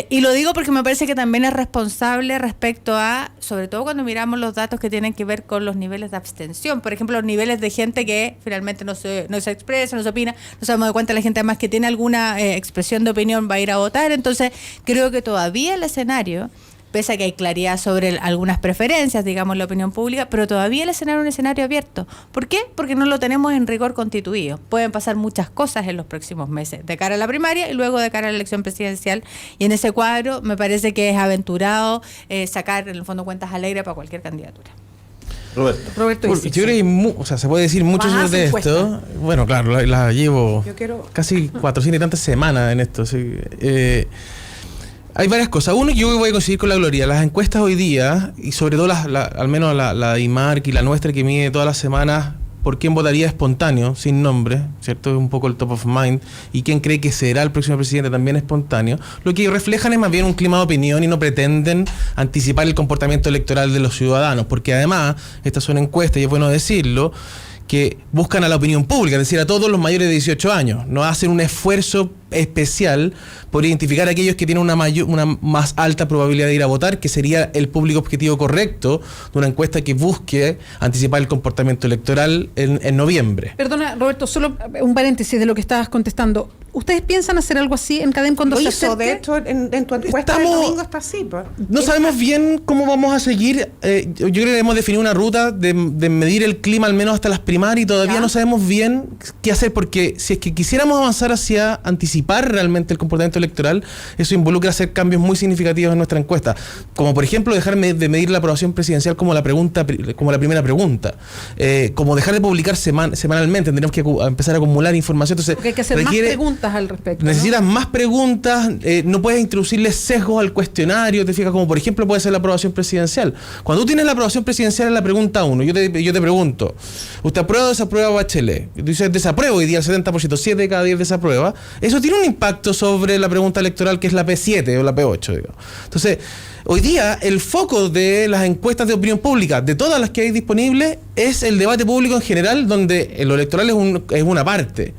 Y lo digo porque me parece que también es responsable respecto a, sobre todo cuando miramos los datos que tienen que ver con los niveles de abstención. Por ejemplo, los niveles de gente que finalmente no se expresa, no se opina, no sabemos de cuánta la gente además que tiene alguna expresión de opinión va a ir a votar. Entonces, creo que todavía el escenario, pese a que hay claridad sobre algunas preferencias, digamos, la opinión pública, pero todavía el escenario es un escenario abierto. ¿Por qué? Porque no lo tenemos en rigor constituido. Pueden pasar muchas cosas en los próximos meses, de cara a la primaria y luego de cara a la elección presidencial. Y en ese cuadro me parece que es aventurado sacar, en el fondo, cuentas alegres para cualquier candidatura. Roberto yo creo que se puede decir mucho sobre esto. Bueno, claro, la llevo casi 400 y tantas semanas en esto. Sí. Hay varias cosas. Uno, yo voy a coincidir con la Gloria. Las encuestas hoy día, y sobre todo al menos la de IMARC y la nuestra que mide todas las semanas por quién votaría espontáneo, sin nombre, ¿cierto? Es un poco el top of mind. Y quién cree que será el próximo presidente también espontáneo. Lo que reflejan es más bien un clima de opinión y no pretenden anticipar el comportamiento electoral de los ciudadanos. Porque además, estas son encuestas, y es bueno decirlo, que buscan a la opinión pública, es decir, a todos los mayores de 18 años. No hacen un esfuerzo especial por identificar a aquellos que tienen una más alta probabilidad de ir a votar, que sería el público objetivo correcto de una encuesta que busque anticipar el comportamiento electoral en noviembre. Perdona, Roberto, solo un paréntesis de lo que estabas contestando. ¿Ustedes piensan hacer algo así en CADEM cuando se acerque? De hecho, en tu encuesta del domingo está así. Pues. No sabemos bien cómo vamos a seguir. Yo creo que hemos definido una ruta de medir el clima al menos hasta las primarias y todavía no sabemos bien qué hacer, porque si es que quisiéramos avanzar hacia anticipar realmente el comportamiento electoral, eso involucra hacer cambios muy significativos en nuestra encuesta. Como por ejemplo dejar de medir la aprobación presidencial como la primera pregunta. Como dejar de publicar semanalmente. Tendremos que empezar a acumular información. Entonces, porque hay que hacer más preguntas al respecto. Necesitas más preguntas, no puedes introducirle sesgos al cuestionario, te fijas, como por ejemplo puede ser la aprobación presidencial. Cuando tú tienes la aprobación presidencial en la pregunta 1, yo te pregunto, ¿usted aprueba o desaprueba Bachelet? Tú dices desapruebo, hoy día el 70%, 7 de cada 10 desaprueba. Eso tiene un impacto sobre la pregunta electoral que es la P7 o la P8, digo. Entonces, hoy día el foco de las encuestas de opinión pública, de todas las que hay disponibles, es el debate público en general, donde lo electoral es una parte.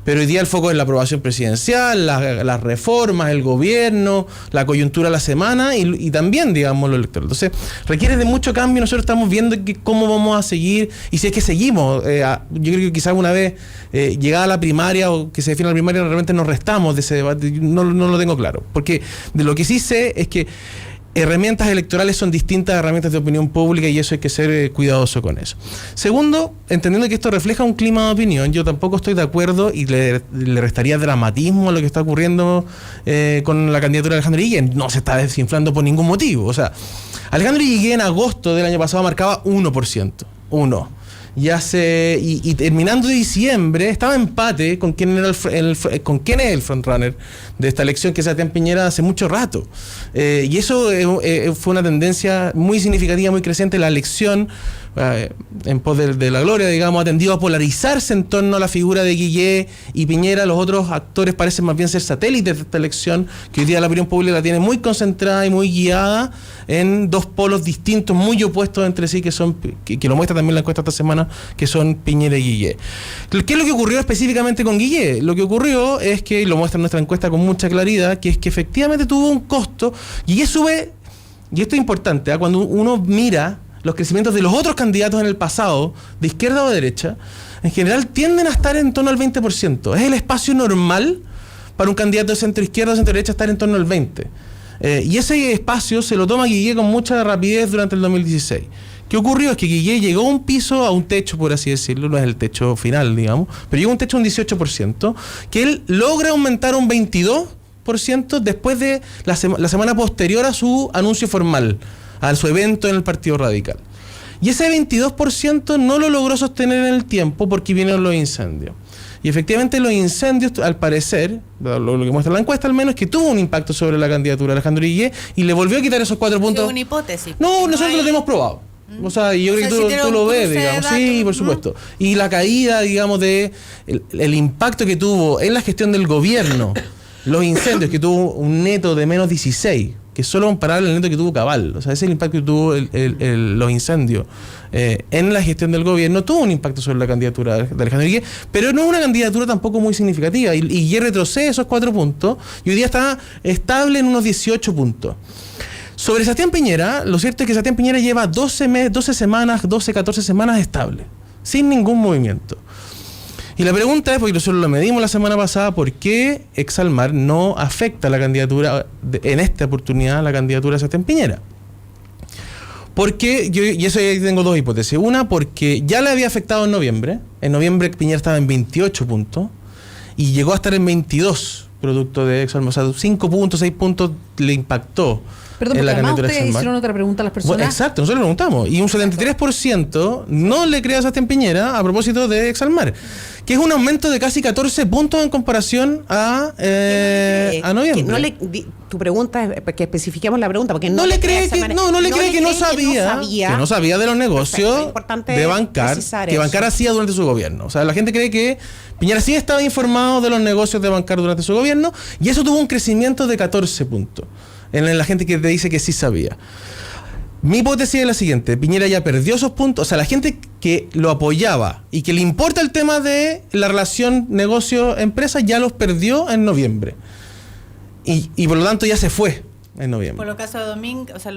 Pero hoy día el foco es la aprobación presidencial, las reformas, el gobierno, la coyuntura de la semana y también, digamos, lo electoral. Entonces, requiere de mucho cambio. Nosotros estamos viendo cómo vamos a seguir y si es que seguimos. Yo creo que quizás una vez llegada la primaria o que se defina la primaria, realmente nos restamos de ese debate. No lo tengo claro. Porque de lo que sí sé es que herramientas electorales son distintas a herramientas de opinión pública y eso hay que ser cuidadoso con eso. Segundo, entendiendo que esto refleja un clima de opinión, yo tampoco estoy de acuerdo y le restaría dramatismo a lo que está ocurriendo con la candidatura de Alejandro Guillén. No se está desinflando por ningún motivo. O sea, Alejandro Guillén en agosto del año pasado marcaba 1%. Y terminando diciembre estaba empate con quién era con quién es el frontrunner de esta elección, que es Sebastián Piñera, hace mucho rato. Y eso fue una tendencia muy significativa, muy creciente. La elección en pos de la gloria, digamos, ha tendido a polarizarse en torno a la figura de Guillé y Piñera. Los otros actores parecen más bien ser satélites de esta elección, que hoy día la opinión pública la tiene muy concentrada y muy guiada en dos polos distintos, muy opuestos entre sí, que lo muestra también la encuesta esta semana, que son Piñera y Guillé. ¿Qué es lo que ocurrió específicamente con Guillé? Lo que ocurrió es que, y lo muestra nuestra encuesta con mucha claridad, que es que efectivamente tuvo un costo. Guillé sube, y esto es importante, cuando uno mira los crecimientos de los otros candidatos en el pasado, de izquierda o de derecha, en general tienden a estar en torno al 20%. Es el espacio normal para un candidato de centro-izquierda o centro-derecha estar en torno al 20%. Y ese espacio se lo toma Guillé con mucha rapidez durante el 2016. ¿Qué ocurrió? Es que Guillé llegó a un piso, a un techo, por así decirlo, no es el techo final, digamos, pero llegó a un techo de un 18%, que él logra aumentar un 22% después de la semana posterior a su anuncio formal, a su evento en el Partido Radical. Y ese 22% no lo logró sostener en el tiempo porque vinieron los incendios. Y efectivamente los incendios, al parecer, lo que muestra la encuesta al menos, es que tuvo un impacto sobre la candidatura de Alejandro Guillé y le volvió a quitar esos 4 puntos. Es una hipótesis. No, nosotros lo tenemos probado. O sea, yo creo que tú lo ves, digamos. Sí, por supuesto. Y la caída, digamos, de el impacto que tuvo en la gestión del gobierno, los incendios, que tuvo un neto de menos 16, que es solo comparable al neto que tuvo Cabal. O sea, ese es el impacto que tuvo los incendios en la gestión del gobierno. Tuvo un impacto sobre la candidatura de Alejandro Guillé, pero no es una candidatura tampoco muy significativa. Y Guillé retrocede esos 4 puntos y hoy día está estable en unos 18 puntos. Sobre Sebastián Piñera, lo cierto es que Sebastián Piñera lleva 12 semanas, 14 semanas estable, sin ningún movimiento. Y la pregunta es, porque nosotros lo medimos la semana pasada, ¿por qué Exalmar no afecta la candidatura, en esta oportunidad, la candidatura de Sebastián Piñera? Porque y eso tengo 2 hipótesis. Una, porque ya le había afectado en noviembre. En noviembre Piñera estaba en 28 puntos y llegó a estar en 22, producto de Exalmar. O sea, 5 puntos, 6 puntos le impactó. Perdón, porque además ustedes hicieron otra pregunta a las personas. Bueno, exacto, nosotros le preguntamos. Y un 73% no le cree a Sebastián Piñera a propósito de Exalmar, que es un aumento de casi 14 puntos en comparación a noviembre. Tu pregunta es que especifiquemos la pregunta, porque no le cree que no sabía de los negocios de Bancar, que Bancar hacía durante su gobierno. O sea, la gente cree que Piñera sí estaba informado de los negocios de Bancar durante su gobierno, y eso tuvo un crecimiento de 14 puntos. En la gente que te dice que sí sabía. Mi hipótesis es la siguiente: Piñera ya perdió esos puntos. O sea, la gente que lo apoyaba y que le importa el tema de la relación negocio-empresa ya los perdió en noviembre. Y por lo tanto ya se fue en noviembre. Por el caso de Dominga, o sea,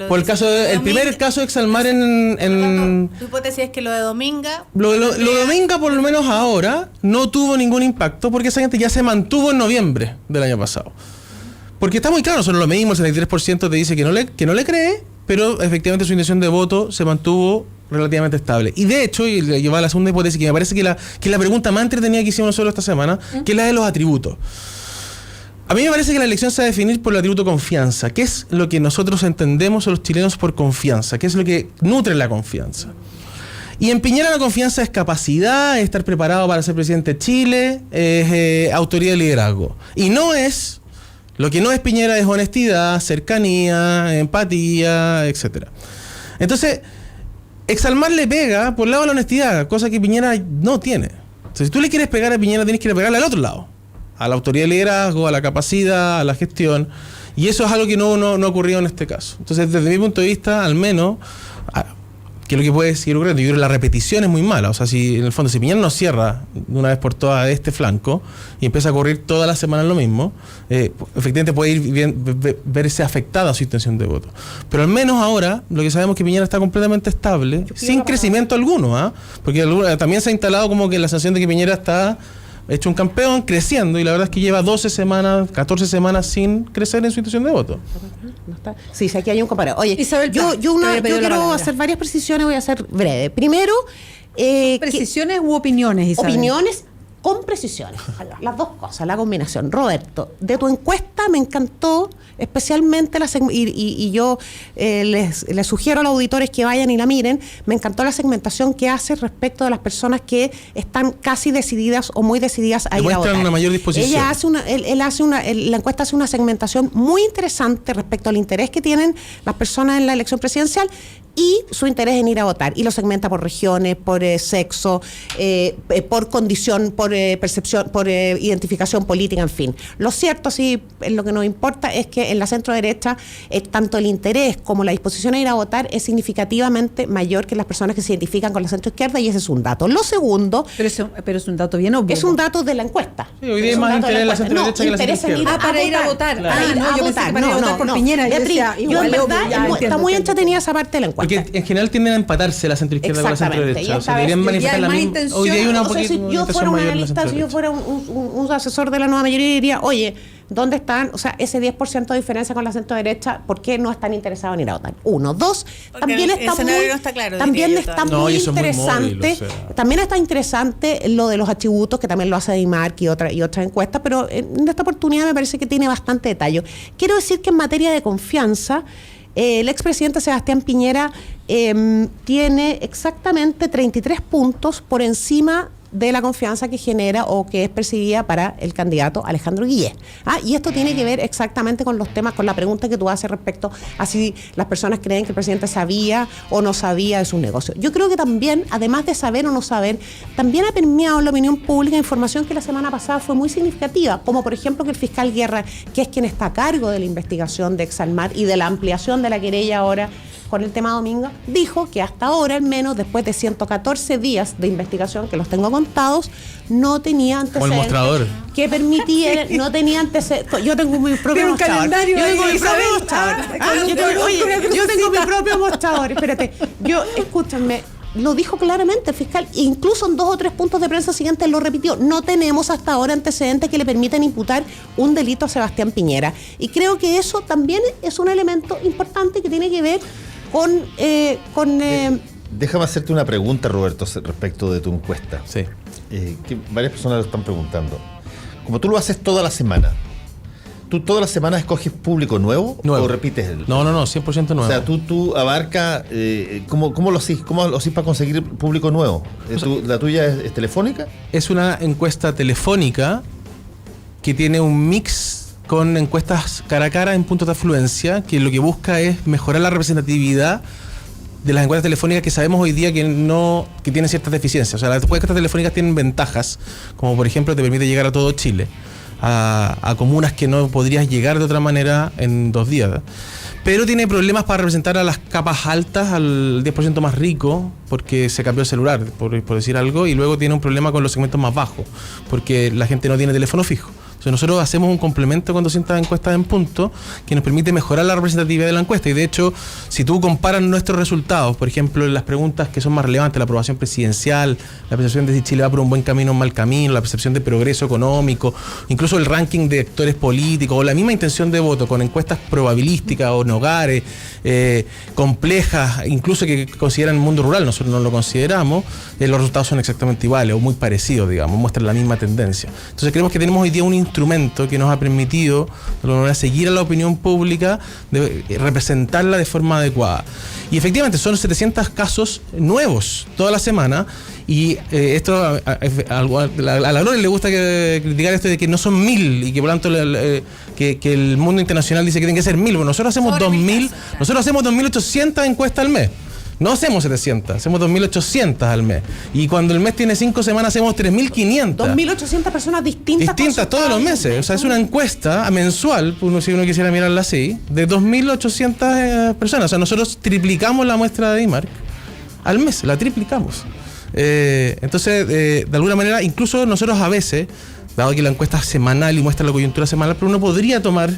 el primer caso de Exalmar en tu hipótesis es que lo de Dominga... Lo de Dominga, por lo menos ahora, no tuvo ningún impacto porque esa gente ya se mantuvo en noviembre del año pasado. Porque está muy claro, nosotros lo medimos, el 73% te dice que no le cree, pero efectivamente su intención de voto se mantuvo relativamente estable. Y de hecho, y le lleva a la segunda hipótesis, que me parece que la pregunta más entretenida que hicimos nosotros esta semana, que es la de los atributos. A mí me parece que la elección se va a definir por el atributo confianza. ¿Qué es lo que nosotros entendemos los chilenos por confianza? ¿Qué es lo que nutre la confianza? Y en Piñera la confianza es capacidad, es estar preparado para ser presidente de Chile, es autoridad y liderazgo. Y no es... Lo que no es Piñera es honestidad, cercanía, empatía, etc. Entonces, Exalmar le pega por el lado de la honestidad, cosa que Piñera no tiene. Entonces, si tú le quieres pegar a Piñera, tienes que ir a pegarle al otro lado, a la autoridad de liderazgo, a la capacidad, a la gestión. Y eso es algo que no ha ocurrido en este caso. Entonces, desde mi punto de vista, al menos, que es lo que puede seguir ocurriendo. Yo creo que la repetición es muy mala. O sea, si en el fondo, si Piñera no cierra de una vez por todas este flanco y empieza a correr todas las semanas lo mismo, efectivamente puede verse afectada su intención de voto. Pero al menos ahora, lo que sabemos es que Piñera está completamente estable, sin crecimiento alguno, porque también se ha instalado como que la sensación de que Piñera está hecho un campeón, creciendo, y la verdad es que lleva 12 semanas, 14 semanas sin crecer en su intención de voto. No está. Sí, aquí hay un comparado. Oye, Isabel, yo quiero hacer varias precisiones, voy a ser breve. Primero, ¿precisiones u opiniones, Isabel? Opiniones con precisiones. Las dos cosas, la combinación. Roberto, de tu encuesta me encantó especialmente y yo les sugiero a los auditores que vayan y la miren. Me encantó la segmentación que hace respecto de las personas que están casi decididas o muy decididas a ir a votar. Una mayor disposición. La encuesta hace una segmentación muy interesante respecto al interés que tienen las personas en la elección presidencial y su interés en ir a votar. Y lo segmenta por regiones, por sexo, por condición, por percepción, por identificación política, en fin. Lo cierto, sí, lo que nos importa es que en la centro derecha, tanto el interés como la disposición a ir a votar es significativamente mayor que las personas que se identifican con la centro izquierda, y ese es un dato. Lo segundo... Pero es un dato bien obvio. Es un dato de la encuesta. Sí, hoy día es más interés en la centro derecha que la centro izquierda. Para ir a votar. Claro. Yo pensé que para ir a votar por Piñera. Beatriz, yo en verdad, está muy entretenida esa parte de la encuesta. Porque en general tienden a empatarse la centro izquierda con la centro derecha. O sea, deberían manifestar la misma. Hoy día hay una poquita. Si yo fuera un analista, si yo fuera un asesor de la nueva mayoría, diría, oye, ¿dónde están? O sea, ese 10% de diferencia con la centro derecha, ¿por qué no están interesados en ir a votar? Uno. Dos, también está muy interesante. También está interesante lo de los atributos, que también lo hace Dimark y otras encuestas, pero en esta oportunidad me parece que tiene bastante detalle. Quiero decir que en materia de confianza, el expresidente Sebastián Piñera tiene exactamente 33 puntos por encima de la confianza que genera o que es percibida para el candidato Alejandro Guillé. Y esto tiene que ver exactamente con los temas, con la pregunta que tú haces respecto a si las personas creen que el presidente sabía o no sabía de sus negocios. Yo creo que también, además de saber o no saber, también ha permeado en la opinión pública información que la semana pasada fue muy significativa, como por ejemplo que el fiscal Guerra, que es quien está a cargo de la investigación de Exalmar y de la ampliación de la querella ahora con el tema Domingo, dijo que hasta ahora, al menos después de 114 días de investigación, que los tengo contados, no tenía antecedentes que permitiera, no tenía antecedentes. Yo tengo mi propio mostrador. Yo tengo mi propio mostrador. Espérate, escúchame, lo dijo claramente el fiscal, incluso en 2 o 3 puntos de prensa siguientes lo repitió. No tenemos hasta ahora antecedentes que le permitan imputar un delito a Sebastián Piñera. Y creo que eso también es un elemento importante que tiene que ver con Déjame hacerte una pregunta, Roberto, respecto de tu encuesta. Sí. Que varias personas lo están preguntando. Como tú lo haces toda la semana, ¿tú toda la semana escoges público nuevo o repites el? No, 100% nuevo. O sea, tú abarca, ¿cómo lo hacís? ¿Cómo lo hacís para conseguir público nuevo? ¿La tuya es telefónica? Es una encuesta telefónica que tiene un mix con encuestas cara a cara en puntos de afluencia, que lo que busca es mejorar la representatividad de las encuestas telefónicas que sabemos hoy día que tienen ciertas deficiencias. O sea, las encuestas telefónicas tienen ventajas, como por ejemplo te permite llegar a todo Chile, a comunas que no podrías llegar de otra manera en 2 días, ¿verdad? Pero tiene problemas para representar a las capas altas, al 10% más rico, porque se cambió el celular, por decir algo, y luego tiene un problema con los segmentos más bajos, porque la gente no tiene teléfono fijo. Entonces nosotros hacemos un complemento con 200 encuestas en punto que nos permite mejorar la representatividad de la encuesta. Y de hecho, si tú comparas nuestros resultados, por ejemplo, en las preguntas que son más relevantes, la aprobación presidencial, la percepción de si Chile va por un buen camino o un mal camino, la percepción de progreso económico, incluso el ranking de actores políticos o la misma intención de voto con encuestas probabilísticas o en hogares, complejas, incluso que consideran el mundo rural, nosotros no lo consideramos, los resultados son exactamente iguales o muy parecidos, digamos, muestran la misma tendencia. Entonces creemos que tenemos hoy día un instrumento que nos ha permitido de alguna manera seguir a la opinión pública, de representarla de forma adecuada. Y efectivamente son 700 casos nuevos toda la semana. Y esto a la Gloria le gusta criticar esto de que no son 1000 y que por lo tanto que el mundo internacional dice que tienen que ser 1000. Bueno, nosotros hacemos 2.800 encuestas al mes. No hacemos 700, hacemos 2.800 al mes. Y cuando el mes tiene 5 semanas, hacemos 3.500. 2.800 personas distintas todos los meses. O sea, es una encuesta mensual, si uno quisiera mirarla así, de 2.800 personas. O sea, nosotros triplicamos la muestra de IMARC al mes, la triplicamos. Entonces, de alguna manera, incluso nosotros a veces, dado que la encuesta es semanal y muestra la coyuntura semanal, pero uno podría tomar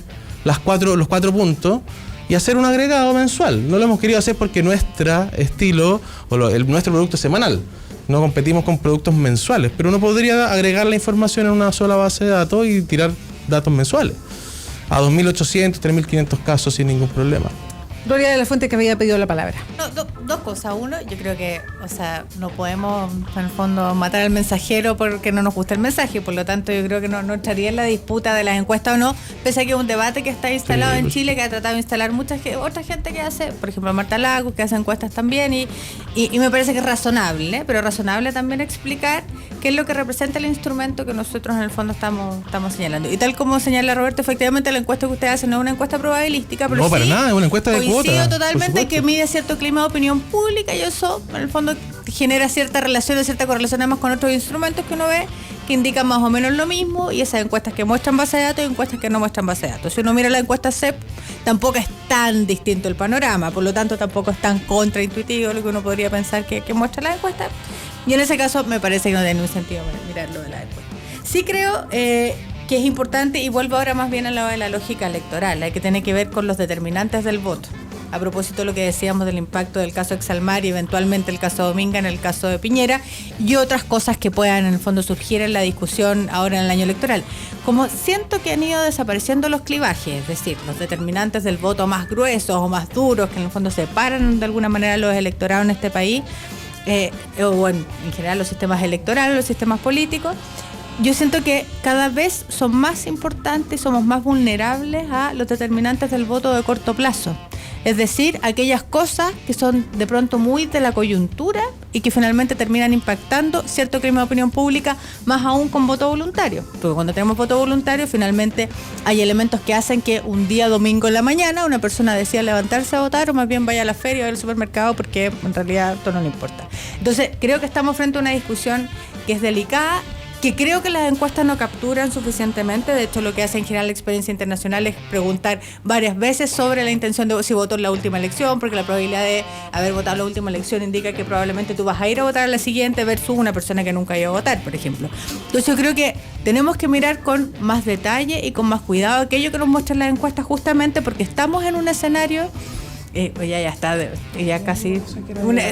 los 4 puntos y hacer un agregado mensual. No lo hemos querido hacer porque nuestro estilo o nuestro producto es semanal. No competimos con productos mensuales, pero uno podría agregar la información en una sola base de datos y tirar datos mensuales a 2.800, 3.500 casos sin ningún problema. Gloria de la Fuente, que había pedido la palabra. No, 2 cosas. Uno, yo creo que, no podemos, en el fondo, matar al mensajero porque no nos gusta el mensaje. Por lo tanto, yo creo que no entraría en la disputa de las encuestas o no, pese a que es un debate que está instalado en Chile, que ha tratado de instalar otra gente que hace, por ejemplo, Marta Lagos, que hace encuestas también, y me parece que es razonable, pero razonable también explicar qué es lo que representa el instrumento que nosotros, en el fondo, estamos señalando. Y tal como señala Roberto, efectivamente, la encuesta que ustedes hacen no es una encuesta probabilística, pero no, para nada, es una encuesta de cuota. Coincido totalmente que mide cierto clima de opinión pública y eso, en el fondo, genera cierta relación, cierta correlación además con otros instrumentos que uno ve que indican más o menos lo mismo, y esas encuestas que muestran base de datos y encuestas que no muestran base de datos. Si uno mira la encuesta CEP, tampoco es tan distinto el panorama, por lo tanto tampoco es tan contraintuitivo lo que uno podría pensar que muestra la encuesta, y en ese caso me parece que no tiene ningún sentido mirarlo de la encuesta. Sí creo que es importante, y vuelvo ahora más bien al lado de la lógica electoral, que tiene que ver con los determinantes del voto. A propósito de lo que decíamos del impacto del caso Exalmar y eventualmente el caso Dominga en el caso de Piñera y otras cosas que puedan en el fondo surgir en la discusión ahora en el año electoral. Como siento que han ido desapareciendo los clivajes, es decir, los determinantes del voto más gruesos o más duros que en el fondo separan de alguna manera los electorados en este país, o en general los sistemas electorales, los sistemas políticos, yo siento que cada vez son más importantes, somos más vulnerables a los determinantes del voto de corto plazo. Es decir, aquellas cosas que son de pronto muy de la coyuntura y que finalmente terminan impactando cierto clima de opinión pública, más aún con voto voluntario. Porque cuando tenemos voto voluntario, finalmente hay elementos que hacen que un día domingo en la mañana una persona decida levantarse a votar o más bien vaya a la feria o al supermercado porque en realidad esto no le importa. Entonces, creo que estamos frente a una discusión que es delicada, que creo que las encuestas no capturan suficientemente. De hecho, lo que hace en general la experiencia internacional es preguntar varias veces sobre la intención de si votó en la última elección, porque la probabilidad de haber votado en la última elección indica que probablemente tú vas a ir a votar a la siguiente versus una persona que nunca iba a votar, por ejemplo. Entonces yo creo que tenemos que mirar con más detalle y con más cuidado aquello que nos muestran las encuestas, justamente porque estamos en un escenario... pues ya está, ya casi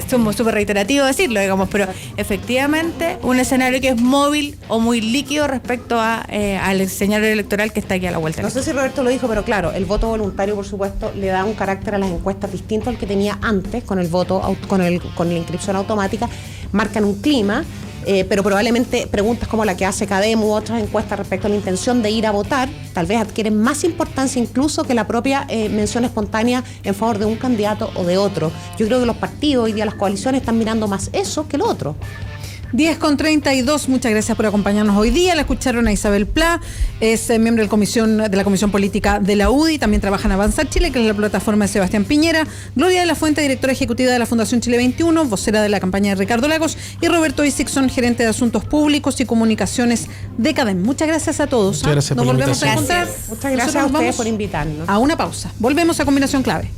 somos súper reiterativos decirlo, digamos, pero efectivamente un escenario que es móvil o muy líquido respecto al escenario electoral que está aquí a la vuelta. No sé si Roberto lo dijo, pero claro, el voto voluntario, por supuesto, le da un carácter a las encuestas distinto al que tenía antes con el voto, con la inscripción automática, marcan un clima. Pero probablemente preguntas como la que hace Cadem u otras encuestas respecto a la intención de ir a votar tal vez adquieren más importancia incluso que la propia mención espontánea en favor de un candidato o de otro. Yo creo que los partidos, hoy día las coaliciones, están mirando más eso que lo otro. 10:32, muchas gracias por acompañarnos hoy día. La escucharon a Isabel Pla, es miembro de la Comisión Política de la UDI, también trabaja en Avanzar Chile, que es la plataforma de Sebastián Piñera, Gloria de la Fuente, directora ejecutiva de la Fundación Chile 21, vocera de la campaña de Ricardo Lagos, y Roberto Isixson, gerente de Asuntos Públicos y Comunicaciones de Cadem. Muchas gracias a todos. Muchas gracias Nos por volvemos a encontrar. Muchas gracias a ustedes por invitarnos. A una pausa. Volvemos a Combinación Clave.